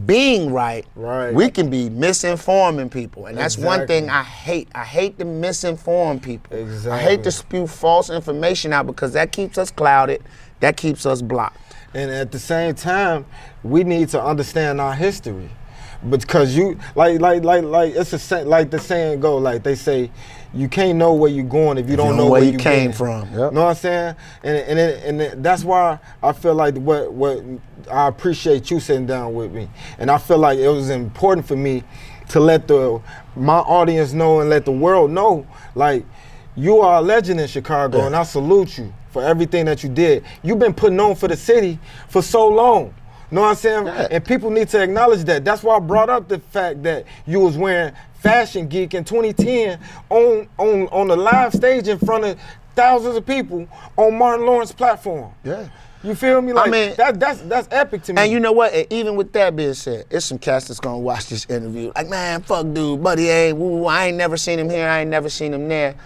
C: being right, we can be misinforming people. And that's one thing I hate. I hate to misinform people.
B: Exactly.
C: I hate to spew false information out because that keeps us clouded, that keeps us blocked.
B: And at the same time, we need to understand our history. Because you like like the saying go, like they say, you can't know where you're going if you don't know where you
C: came from. Yep.
B: Know what I'm saying? And that's why I feel like what I appreciate you sitting down with me. And I feel like it was important for me to let my audience know and let the world know, like, you are a legend in Chicago, and I salute you for everything that you did. You've been putting on for the city for so long. Know what I'm saying?
C: Yeah.
B: And people need to acknowledge that. That's why I brought up the fact that you was wearing Fashion Geek in 2010 on the live stage in front of thousands of people on Martin Lawrence platform.
C: Yeah.
B: You feel me? Like,
C: I mean,
B: that's epic to me.
C: And you know what? And even with that being said, it's some cats that's gonna watch this interview. Like, man, fuck dude, buddy, I ain't never seen him here, I ain't never seen him there.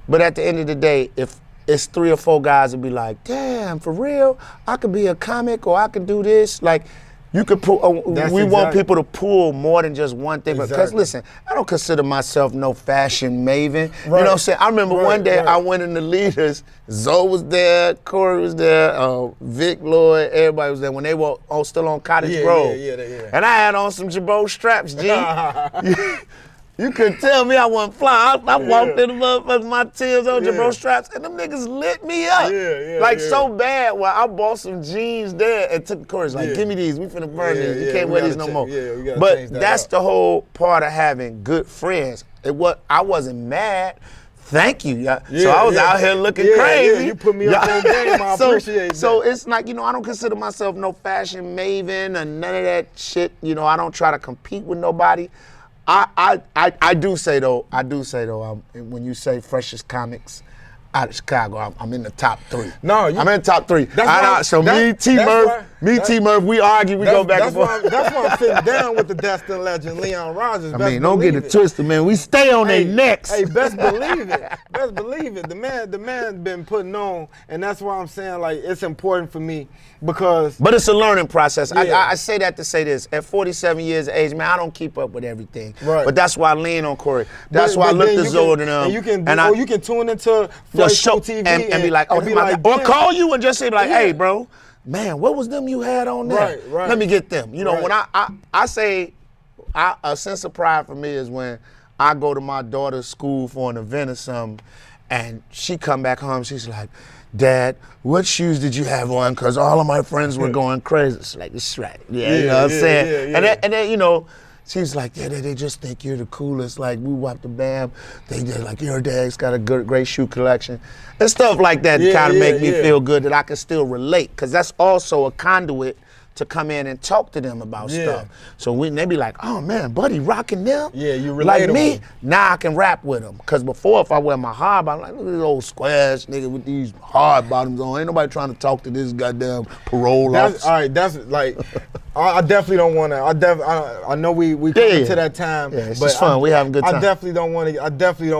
C: But at the end of the day, if it's 3 or 4 guys that be like, damn, for real, I could be a comic or I could do this. Like, you could pull, we want people to pull more than just one thing. Because listen, I don't consider myself no fashion maven. You know what I'm saying? I remember one day I went in the leaders, Zoe was there, Corey was there, Vic, Lloyd, everybody was there when they were still on Cottage Grove.
B: Yeah.
C: And I had on some Jabot straps, G. You couldn't tell me I wasn't fly. I walked in the motherfuckers, my tears on Jabot straps, and them niggas lit me up. Like so bad, where I bought some jeans there and took the course. Like, give me these, we finna burn these. You can't wear these no more. But that's the whole part of having good friends. I wasn't mad. Thank you. So I was out here looking crazy.
B: Yeah, you put me up on game. I appreciate that.
C: So it's like, I don't consider myself no fashion maven or none of that shit. I don't try to compete with nobody. I do say though, when you say freshest comics out of Chicago, I'm in the top 3.
B: No,
C: I'm in the top 3. T Murph, we argue, we go back and forth.
B: That's why I'm sitting down with the Destin legend, Leon Rogers.
C: I mean, don't get it twisted, man. We stay on their necks.
B: Hey, best believe it. Best believe it. The man been putting on, and that's why I'm saying, like, it's important for me because.
C: But it's a learning process. I say that to say this. At 47 years of age, man, I don't keep up with everything.
B: Right.
C: But that's why I lean on Corey. That's why I look to Zoe and them.
B: And you can tune into Fresh
C: show
B: TV
C: and be like, or call you and just say like, hey, bro, man, what was them you had on there?
B: Right.
C: Let me get them. When I say a sense of pride for me is when I go to my daughter's school for an event or something, and she come back home, she's like, Dad, what shoes did you have on? Because all of my friends were going crazy. It's like, it's right. Yeah, you know what I'm saying?
B: Yeah.
C: And then, she's like, they just think you're the coolest. Like, we walk the BAM. They just like, your dad's got a great shoe collection. And stuff like that kind of make me feel good that I can still relate. Because that's also a conduit to come in and talk to them about
B: Yeah.
C: stuff. So when they be like, oh man, buddy rocking them.
B: Yeah, you
C: like
B: relatable.
C: me. Now I can rap with them. Cause before if I wear my hard bottom, like look at this old squares nigga with these hard bottoms on. Ain't nobody trying to talk to this goddamn parole officer.
B: All right, that's like, I definitely don't want to. I know we coming to that time.
C: Yeah, it's
B: but
C: just fun. We having a good time.
B: I definitely don't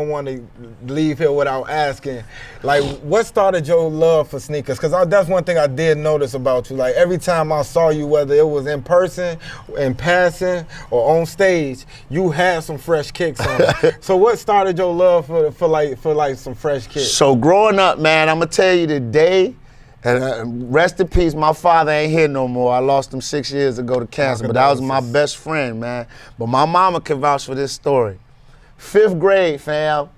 B: want to leave here without asking, like, what started your love for sneakers? Because that's one thing I did notice about you. Like every time I saw you, whether it was in person, in passing, or on stage, you had some fresh kicks on. So what started your love for like some fresh kicks?
C: So growing up, man, I'm gonna tell you today. And rest in peace, my father ain't here no more. I lost him 6 years ago to cancer, but that was my best friend, man. But my mama can vouch for this story. 5th grade, fam,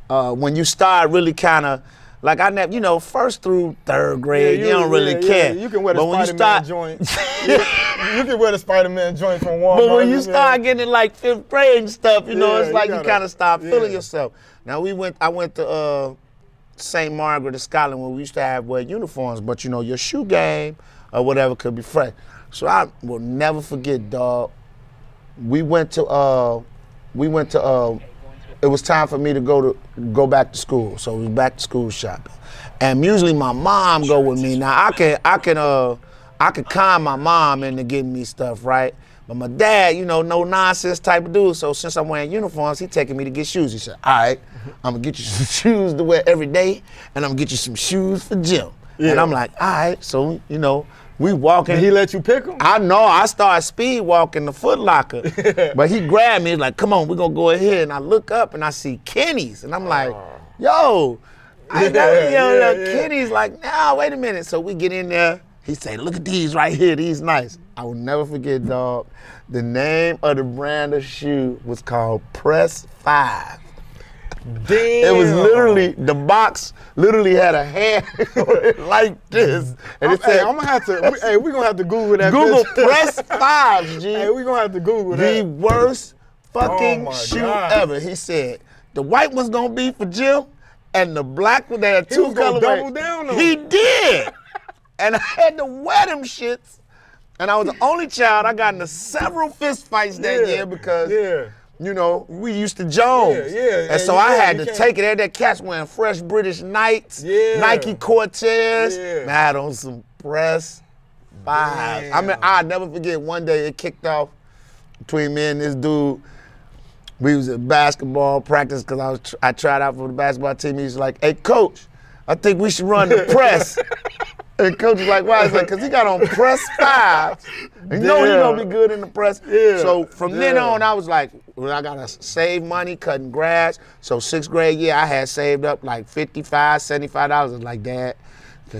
C: when you start really kind of, like I never, you know, 1st through 3rd grade, you don't really care.
B: You can wear the
C: but
B: Spider-Man joint. You can wear the Spider-Man joint from Walmart.
C: But when you start getting in like 5th grade and stuff, you know, it's like you kind of stop feeling yourself. Now I went to St. Margaret of Scotland where we used to wear uniforms, but you know, your shoe game or whatever could be fresh. So I will never forget, dog. We went to it was time for me to go back to school. So it was back to school shopping. And usually my mom go with me. Now I could con my mom into getting me stuff, right? But my dad, you know, no nonsense type of dude. So since I'm wearing uniforms, he taking me to get shoes. He said, all right, I'm gonna get you some shoes to wear every day, and I'm gonna get you some shoes for gym. Yeah. And I'm like, all right. So, you know, we walking.
B: Did he let you pick them?
C: I know. I started speed walking the Foot Locker. But he grabbed me, he's like, come on, we're gonna go ahead. And I look up and I see Kenny's. And I'm like, yo, I never, Kenny's like, nah, wait a minute. So we get in there. He say, look at these right here, these nice. I will never forget, dog. The name of the brand of shoe was called Press 5.
B: Damn.
C: It was literally, the box literally had a hand like this. And it said,
B: I'm gonna have to, we're gonna have to Google that.
C: Google
B: bitch.
C: Press 5, G.
B: Hey, we're gonna have to Google that.
C: The worst fucking shoe
B: God.
C: ever. He said, the white one's gonna be for Jim, and the black one, they had two
B: was gonna
C: colorways.
B: double down on
C: He
B: it.
C: did. And I had to wear them shits. And I was the only child. I got into several fist fights that year because, you know, we used to Jones. And so I had to take it. They had that cats wearing fresh British Knights, Nike Cortez. Man, I had on some Press 5. I mean, I'll never forget one day it kicked off between me and this dude. We was at basketball practice because I tried out for the basketball team. He was like, hey, coach, I think we should run the press. And coach was like, why? He's like, because he got on Press 5. You know he's going to be good in the press. So from then on, I was like, well, I got to save money cutting grass. So 6th grade year, I had saved up like $55, $75. I was like, Dad,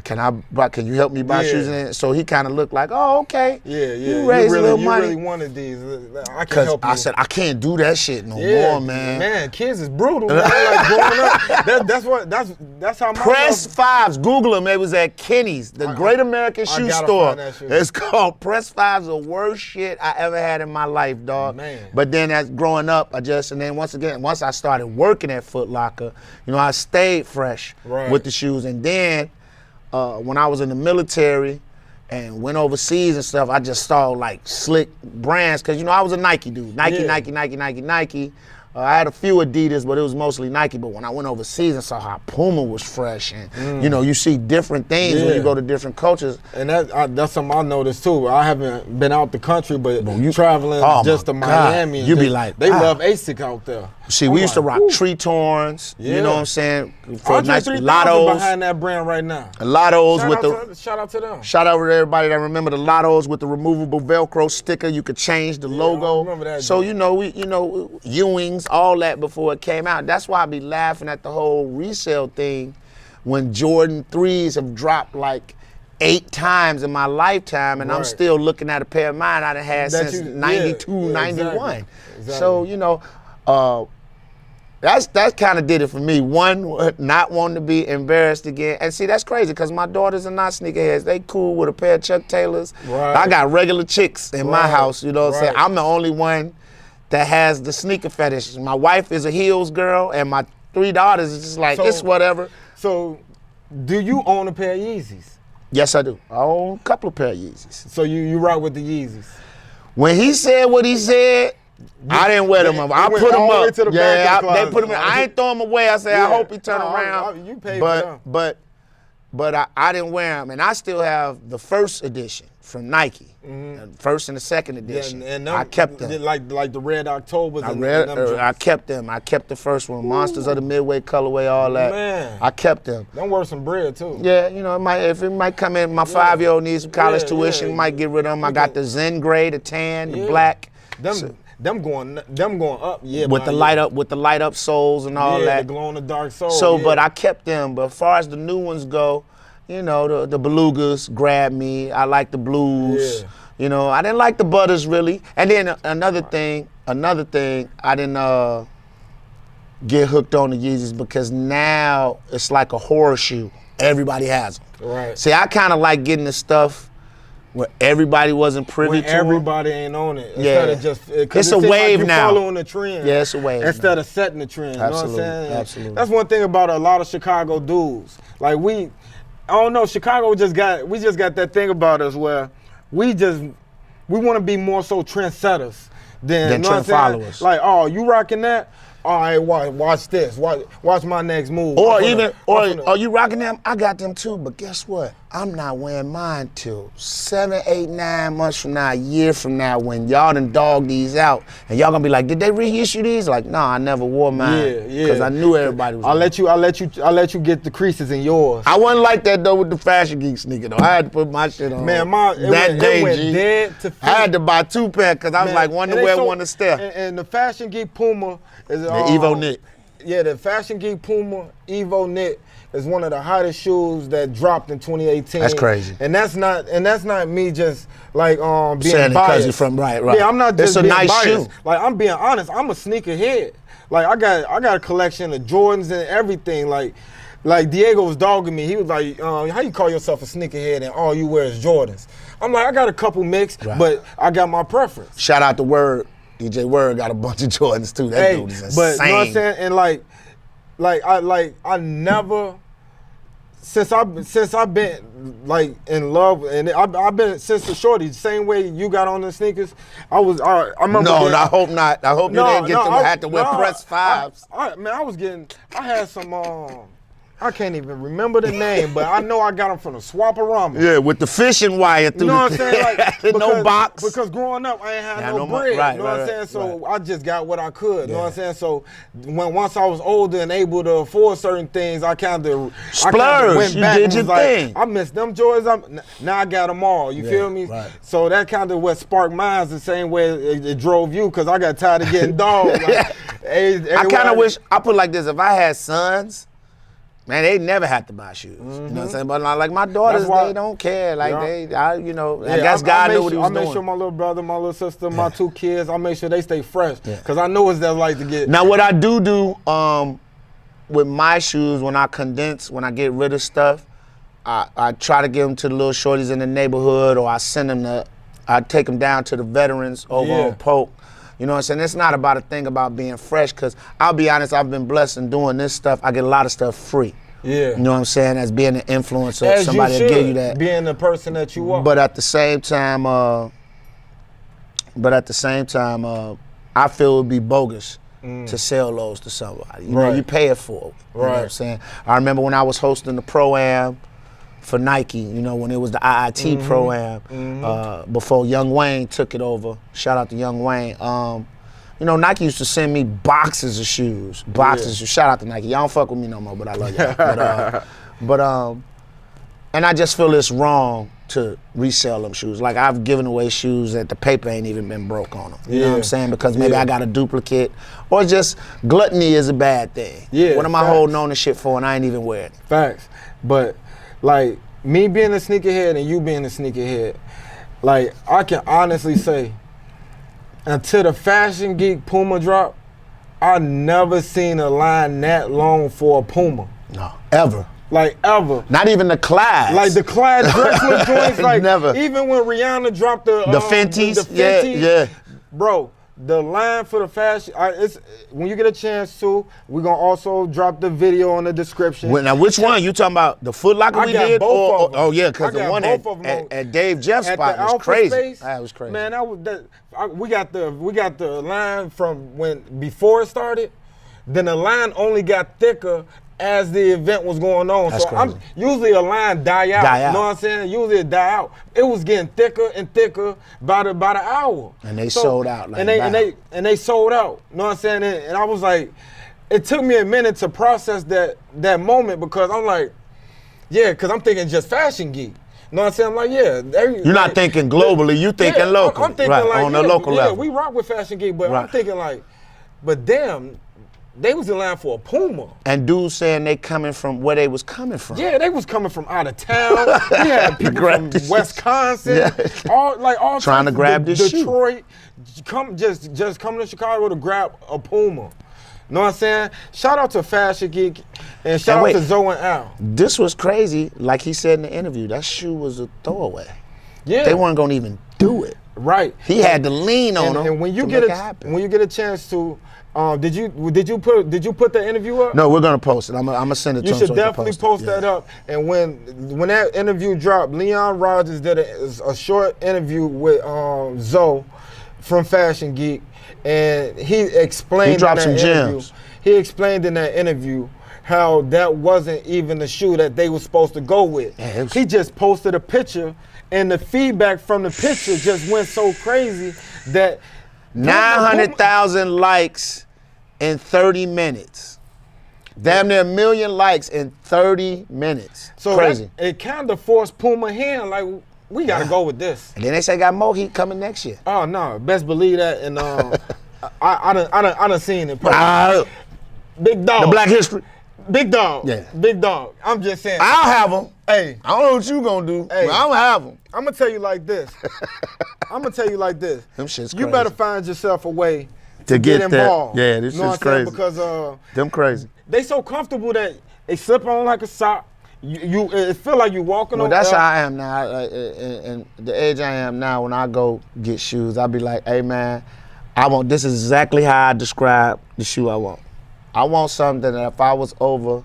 C: can you help me buy shoes? And so he kind of looked like, oh, okay. You raised a little money.
B: You really wanted these. I can help you.
C: I said, I can't do that shit no more, man.
B: Man, kids is brutal. Man. Like growing up, that's how my
C: Press 5s, Google them. It was at Kenny's, the Great American Shoe Store. It's called Press 5s, the worst shit I ever had in my life, dog.
B: Man.
C: But then as growing up, and then once I started working at Foot Locker, you know, I stayed fresh with the shoes. And then when I was in the military and went overseas and stuff, I just saw like slick brands because, you know, I was a Nike dude. Nike. I had a few Adidas, but it was mostly Nike. But when I went overseas and saw how Puma was fresh and, you know, you see different things when you go to different cultures.
B: And that's something I noticed too. I haven't been out the country, but you traveling just to Miami.
C: You be like,
B: they love ASIC out there.
C: See, we used to rock Tree Torns, you know what I'm saying?
B: For
C: nice
B: Lottos behind that brand right now.
C: Lottos
B: shout out to them.
C: Shout out to everybody that remember the Lottos with the removable Velcro sticker. You could change the logo.
B: I remember that.
C: So you know, Ewings, all that before it came out. That's why I be laughing at the whole resale thing when Jordan 3s have dropped like 8 times in my lifetime, and I'm still looking at a pair of mine I done had since 92, 91. Exactly. So, you know, that's kind of did it for me. One, not wanting to be embarrassed again. And see, that's crazy because my daughters are not sneakerheads. They cool with a pair of Chuck Taylors. I got regular chicks in my house, you know what I'm saying? I'm the only one that has the sneaker fetish. My wife is a heels girl, and my 3 daughters is just like, it's whatever.
B: So, do you own a pair of Yeezys?
C: Yes, I do. I own a couple of pair of Yeezys.
B: So you rock with the Yeezys.
C: When he said what he said, I didn't wear them up. I
B: went
C: put them
B: all the way
C: up.
B: to the
C: Yeah,
B: back of the
C: they
B: closet.
C: put them in. I ain't throw them away. I said, I hope he turn around.
B: You paid for them.
C: But I didn't wear them, and I still have the first edition from Nike, first and the second edition.
B: And
C: I kept them.
B: Like the Red Octobers.
C: I kept them. I kept the first one, Monsters of the Midway colorway, all that.
B: Man.
C: I kept them.
B: Them worth some bread too.
C: Yeah, you know, if it might come in, my 5-year-old needs some college tuition, might get rid of them. I got the Zen gray, the tan, the black.
B: Them going up,
C: with the light up soles and all that.
B: The glow in the dark soul.
C: So, but I kept them. But as far as the new ones go, you know, the belugas grabbed me. I like the blues.
B: Yeah.
C: You know, I didn't like the butters really. And then another thing, I didn't get hooked on the Yeezys because now it's like a horror shoe. Everybody has them.
B: Right.
C: See, I kind of like getting the stuff where everybody wasn't privy to
B: everybody ain't on it.
C: Yeah.
B: Instead of just,
C: it's a wave
B: like
C: now.
B: Following the trend.
C: Yeah, it's a wave.
B: Instead of setting the trend.
C: Absolutely.
B: You know what I'm saying?
C: Absolutely.
B: That's one thing about a lot of Chicago dudes. Like I don't know, Chicago just got that thing about us where we want to be more so trendsetters than you know
C: trend followers.
B: Like, oh, you rocking that? All right, watch this. Watch my next move.
C: Or are you rocking them? I got them too, but guess what? I'm not wearing mine till 7, 8, 9 months from now, a year from now, when y'all done dog these out, and y'all gonna be like, did they reissue these? Like, nah, I never wore mine.
B: Yeah.
C: Because I knew everybody was.
B: I'll let you get the creases in yours.
C: I wasn't like that though with the Fashion Geek sneaker though. I had to put my shit on.
B: Man,
C: it went
B: G. Dead to feet.
C: I had to buy 2 pairs because I was like one to wear, one to step.
B: And the Fashion Geek Puma is
C: the Evo Knit.
B: Yeah, the Fashion Geek Puma Evo Knit is one of the hottest shoes that dropped in 2018.
C: That's crazy.
B: And that's not me just like being
C: saying
B: biased.
C: Because you're from right.
B: Yeah, I'm not just
C: it's a
B: being
C: nice
B: biased.
C: shoe.
B: Like I'm being honest, I'm a sneakerhead. Like I got a collection of Jordans and everything. Like Diego was dogging me. He was like, how you call yourself a sneakerhead and all you wear is Jordans? I'm like, I got a couple mixed, but I got my preference.
C: Shout out to Word. DJ Word got a bunch of Jordans too. That dude is insane.
B: But you know what I'm saying? And I never since I've been like in love, and I've been since the shorty, same way you got on the sneakers. I remember.
C: No, I hope not. I hope you didn't get them. I had to wear press 5s.
B: I had some. I can't even remember the name, but I know I got them from the Swaparama.
C: Yeah, with the fishing wire through.
B: You know what I'm saying? Like,
C: no box.
B: Because growing up, I ain't had no bread.
C: Right,
B: you know what I'm saying? So I just got what I could. You know what I'm saying? So once I was older and able to afford certain things, I kind of went back.
C: You did your thing.
B: I missed them joys. Now I got them all. You feel me?
C: Right.
B: So that kind of what sparked mine the same way it drove you, because I got tired of getting dogged. Like,
C: I kind of wish, I put it like this, if I had sons, man, they never had to buy shoes. You know what I'm saying? But like my daughters, they don't care. Like I guess God knew what he was doing.
B: I make sure my little brother, my little sister, my 2 kids, I make sure they stay fresh. Because I know what that's like to get.
C: Now what I do with my shoes, when I get rid of stuff, I try to give them to the little shorties in the neighborhood, or I take them down to the veterans over on Polk. You know what I'm saying? It's not about a thing about being fresh, because I'll be honest, I've been blessed in doing this stuff. I get a lot of stuff free. Yeah. You know what I'm saying? As being an influencer,
B: as
C: somebody will give you that.
B: Being the person that you are.
C: But at the same time, I feel it would be bogus to sell those to somebody. You know, you pay it for it. You know what I'm saying? I remember when I was hosting the Pro-Am for Nike, you know, when it was the IIT Pro-Am, before Young Wayne took it over. Shout out to Young Wayne. You know, Nike used to send me boxes of shoes. Shout out to Nike. Y'all don't fuck with me no more, but I love y'all. And I just feel it's wrong to resell them shoes. Like, I've given away shoes that the paper ain't even been broke on them. You know what I'm saying? Because maybe I got a duplicate, or just gluttony is a bad thing. Yeah. What am I holding on to shit for and I ain't even wearing it?
B: Facts. But like me being a sneakerhead and you being a sneakerhead, like I can honestly say, until the Fashion Geek Puma drop, I never seen a line that long for a Puma.
C: No, ever.
B: Like ever.
C: Not even the Clyde.
B: Like the Clyde dressler joints. Like
C: never.
B: Even when Rihanna dropped the
C: Fenties.
B: the Fenties,
C: yeah.
B: Bro, the line for the fashion, it's when you get a chance to, we're gonna also drop the video in the description.
C: Now, which one? You talking about the Foot Locker we did?
B: Both of them.
C: Oh yeah, because the one at Dave Jeff's spot was crazy.
B: Space,
C: that was crazy.
B: Man, we got the line from when before it started. Then the line only got thicker as the event was going on.
C: That's
B: so
C: crazy.
B: Usually a line die out. You know what I'm saying? Usually it die out. It was getting thicker and thicker by the hour.
C: And they sold out like
B: that. And they sold out. You know what I'm saying? And I was like, it took me a minute to process that moment because I'm like, yeah, because I'm thinking just Fashion Geek. You know what I'm saying? I'm like, yeah.
C: You're not thinking globally, you thinking locally.
B: I'm thinking
C: right,
B: like,
C: on the local level.
B: Yeah, we rock with Fashion Geek, but I'm thinking like, but damn, they was in line for a Puma.
C: And dudes saying they coming from where they was coming from.
B: Yeah, they was coming from out of town. We had people from Wisconsin, all
C: trying to grab this
B: Detroit, just coming to Chicago to grab a Puma. You know what I'm saying? Shout out to Fashion Geek and shout out to Zoe and Al.
C: This was crazy, like he said in the interview. That shoe was a throwaway.
B: Yeah,
C: they weren't gonna even do it.
B: Right.
C: He had to lean on them.
B: And when you get a chance to. Did you put the interview up?
C: No, we're gonna post it. I'm gonna send it to him.
B: You should definitely post that up. And when that interview dropped, Leon Rogers did a short interview with Zoe from Fashion Geek, and he explained.
C: He dropped some gems.
B: He explained in that interview how that wasn't even the shoe that they were supposed to go with. He just posted a picture, and the feedback from the picture just went so crazy that
C: 900,000 likes in 30 minutes. Damn near 1 million likes in 30 minutes. So crazy.
B: It kind of forced Puma hand, like, we got to go with this.
C: And then they say got more heat coming next year.
B: Oh, no. Best believe that. And I done seen it. Big dog.
C: The Black History.
B: Big dog.
C: Yeah.
B: Big dog. I'm just saying.
C: I'll have them.
B: Hey.
C: I don't know what you gonna do, but I'm gonna have them.
B: I'm gonna tell you like this. Them shit's crazy. You better find yourself a way to get involved.
C: Yeah, this shit's crazy.
B: Because
C: them crazy.
B: They so comfortable that they slip on like a sock. It feel like you walking on.
C: Well, that's how I am now. And the age I am now, when I go get shoes, I be like, hey man, this is exactly how I describe the shoe I want. I want something that if I was over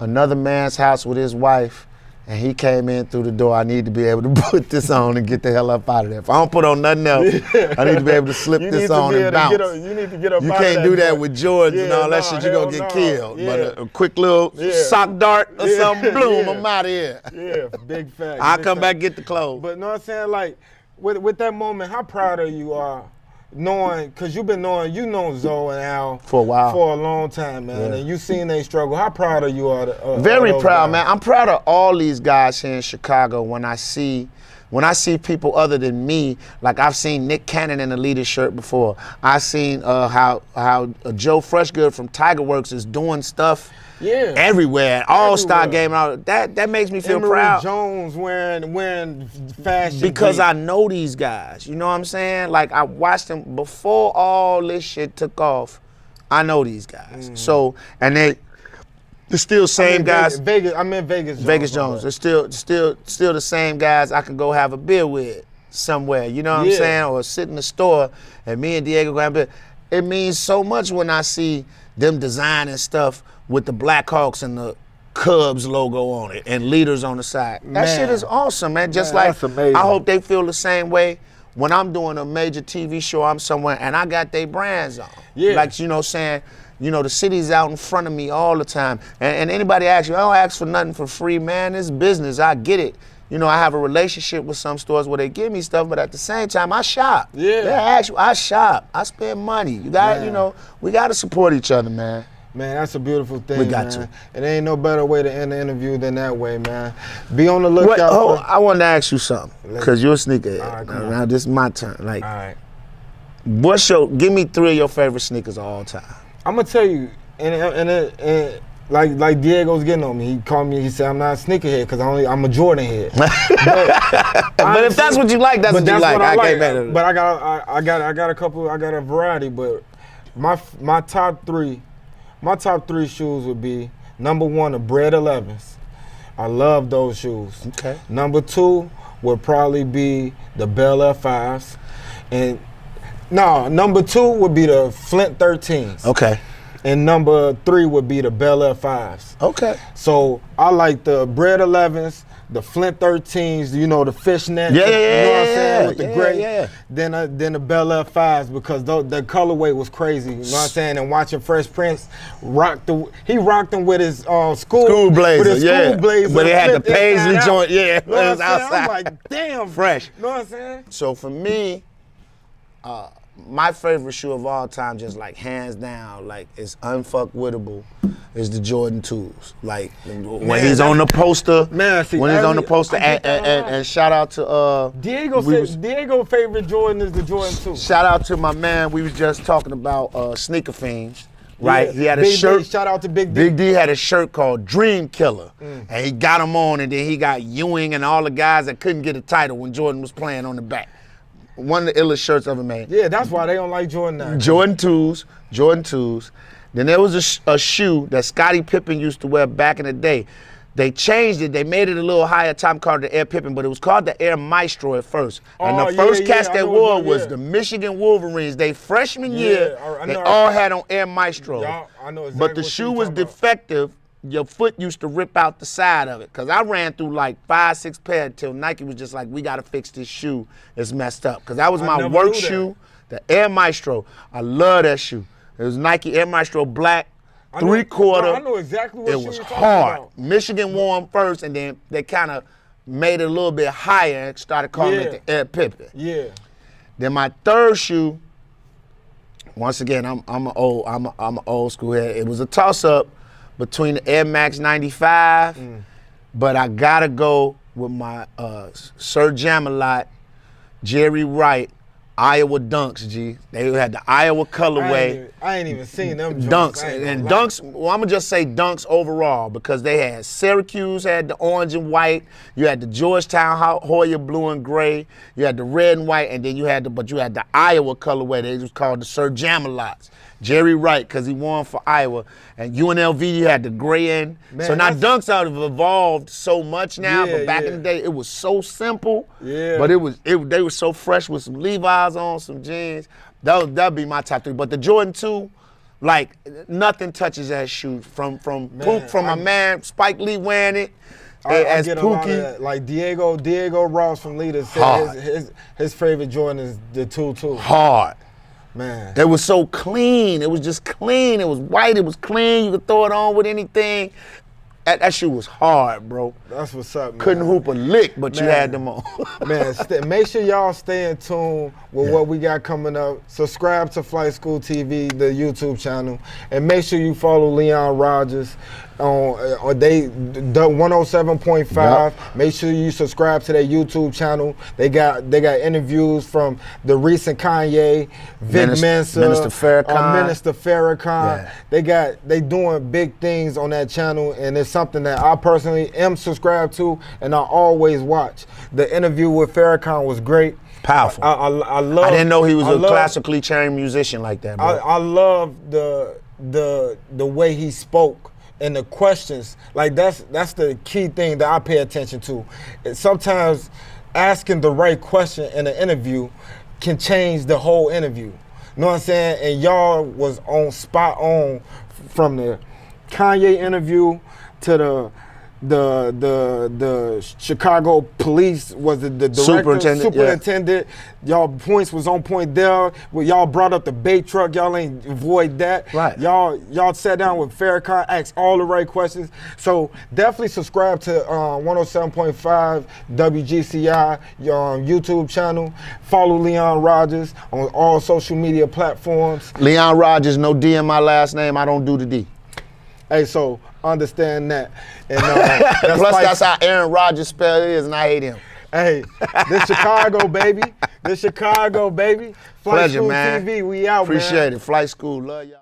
C: another man's house with his wife and he came in through the door, I need to be able to put this on and get the hell up out of there. If I don't put on nothing else, I need to be able to slip this on and bounce.
B: You need to get up.
C: You can't do that with Jordans and all that shit. You're going to get killed.
B: Yeah.
C: But a quick little sock dart or something, bloom, I'm out of here.
B: Yeah, big fact.
C: I'll come back get the clothes.
B: But you know what I'm saying? Like, with that moment, how proud of you are knowing, because you've been knowing, Zoe and Al
C: for a while,
B: for a long time, man, and you seen they struggle. How proud of you are?
C: Very proud, man. I'm proud of all these guys here in Chicago. When I see people other than me, like I've seen Nick Cannon in a Leader shirt before. I've seen how Joe Freshgood from Tiger Works is doing stuff.
B: Yeah.
C: Everywhere, All-Star Game, and all that makes me feel
B: Emery
C: proud.
B: Jones wearing fashion
C: because I know these guys. You know what I'm saying? Like I watched them before all this shit took off. I know these guys. So and they're still same guys.
B: I'm in Vegas.
C: Vegas Jones. They're still the same guys I can go have a beer with somewhere. You know what I'm saying? Or sit in the store and me and Diego grab a beer. It means so much when I see them designing stuff with the Blackhawks and the Cubs logo on it and leaders on the side. That shit is awesome, man. Just like
B: that's amazing.
C: I hope they feel the same way when I'm doing a major TV show, I'm somewhere and I got their brands on.
B: Yeah.
C: Like, saying, the city's out in front of me all the time. And anybody asks you, I don't ask for nothing for free, man. It's business. I get it. I have a relationship with some stores where they give me stuff, but at the same time, I shop.
B: Yeah.
C: They ask you, I shop. I spend money. You got, we got to support each other, man.
B: Man, that's a beautiful thing,
C: We got
B: man.
C: to.
B: And there ain't no better way to end the interview than that way, man. Be on the lookout
C: I wanted to ask you something, because you're a sneakerhead.
B: All right,
C: now this is my turn. Like,
B: all right.
C: Give me 3 of your favorite sneakers of all time.
B: I'm gonna tell you, and like Diego's getting on me. He called me. He said I'm not a sneakerhead because I'm a Jordan head.
C: But if that's what you like, that's what you like. I can't matter.
B: But I got a couple. I got a variety. But my top three shoes would be number 1, the Bread 11s. I love those shoes.
C: Okay.
B: Number 2 would probably be the Bel Air 5s, and No, number 2 would be the Flint 13s.
C: Okay.
B: And number 3 would be the Bel Air 5s.
C: Okay.
B: So I like the Bread 11s, the Flint 13s, you know, the fishnet.
C: Yeah,
B: you know what I'm saying,
C: yeah,
B: with the
C: yeah,
B: gray.
C: yeah.
B: Then the Bel Air 5s, because the colorway was crazy. You know what I'm saying? And watching Fresh Prince he rocked them with his
C: School blazer,
B: with his
C: yeah.
B: school blazer.
C: But it had the
B: flipped
C: paisley
B: inside
C: joint,
B: out.
C: yeah.
B: You know
C: It
B: what
C: was
B: I'm saying?
C: outside.
B: I'm like, damn.
C: Fresh.
B: You know what I'm saying?
C: So for me, my favorite shoe of all time, just like hands down, like it's unfuckwittable, is the Jordan 2s. Like when he's on the poster, when he's on the poster, and shout out to
B: Diego's favorite Jordan is the Jordan 2.
C: shout out to my man. We was just talking about Sneaker Fiends, right?
B: Yeah.
C: He had a
B: Big
C: shirt.
B: D, shout out to Big D.
C: Big D had a shirt called Dream Killer, and he got him on, and then he got Ewing and all the guys that couldn't get a title when Jordan was playing on the back. One of the illest shirts ever made.
B: Yeah, that's why they don't like Jordan now.
C: Jordan 2s. Then there was a shoe that Scottie Pippen used to wear back in the day. They changed it. They made it a little higher top, called it the Air Pippen, but it was called the Air Maestro at first. And the first cats that wore was the Michigan Wolverines. They freshman year, they all had on Air Maestro.
B: I know exactly
C: but the
B: what
C: shoe
B: you're
C: was
B: talking about.
C: defective. Your foot used to rip out the side of it. Cause I ran through like 5, 6 pairs until Nike was just like, we gotta fix this shoe. It's messed up. Cause that was my work shoe, the Air Maestro. I love that shoe. It was Nike Air Maestro black, 3/4.
B: I know exactly what
C: it was hard. Michigan wore them first, and then they kind of made it a little bit higher and started calling it the Air Pippen.
B: Yeah.
C: Then my third shoe, once again, I'm an old school head. It was a toss-up between the Air Max 95, but I gotta go with my Sir Jam-A-Lot, Jerry Wright, Iowa Dunks, G. They had the Iowa colorway.
B: I ain't even seen them
C: Dunks. And Dunks, well, I'm gonna just say Dunks overall, because they had Syracuse had the orange and white, you had the Georgetown Hoya blue and gray, you had the red and white, and then you had the Iowa colorway. They was called the Sir Jam-A-Lots. Jerry Wright, because he won for Iowa. And UNLV, you had the gray end.
B: Man,
C: so now Dunks have evolved so much now, but back in the day, it was so simple.
B: Yeah.
C: But they were so fresh with some Levi's on, some jeans. That'd be my top 3. But the Jordan 2, like nothing touches that shoe. From my man Spike Lee wearing it.
B: I get a lot of that. Like Diego Ross from Leaders said his favorite Jordan is the 2 too.
C: Hard.
B: Man.
C: It was so clean. It was just clean. It was white. It was clean. You could throw it on with anything. That shoe was hard, bro.
B: That's what's up, man.
C: Couldn't hoop a lick, but you had them on.
B: Man, make sure y'all stay in tune with what we got coming up. Subscribe to Flight School TV, the YouTube channel, and make sure you follow Leon Rogers on the 107.5. Yep. Make sure you subscribe to their YouTube channel. They got interviews from the recent Kanye, Vic Mensa,
C: Minister
B: Farrakhan. Yeah. They doing big things on that channel, and it's something that I personally am subscribed to, and I always watch. The interview with Farrakhan was great.
C: Powerful.
B: I love.
C: I didn't know he was a classically trained musician like that, bro.
B: I love the way he spoke and the questions. Like that's the key thing that I pay attention to. Sometimes asking the right question in an interview can change the whole interview. You know what I'm saying? And y'all was spot on from the Kanye interview to the Chicago police was the director, superintendent. Y'all points was on point there. Well, y'all brought up the bait truck. Y'all ain't avoid that.
C: Right.
B: Y'all sat down with Farrakhan, asked all the right questions. So definitely subscribe to 107.5 WGCI, your YouTube channel. Follow Leon Rogers on all social media platforms.
C: Leon Rogers, no D in my last name. I don't do the D.
B: Hey, so understand that. And
C: plus, that's how Aaron Rodgers spell it is, and I hate him.
B: Hey, this Chicago, baby. This Chicago, baby. Flight
C: Pleasure,
B: School
C: man.
B: TV, we out,
C: Appreciate it. Flight School, love y'all.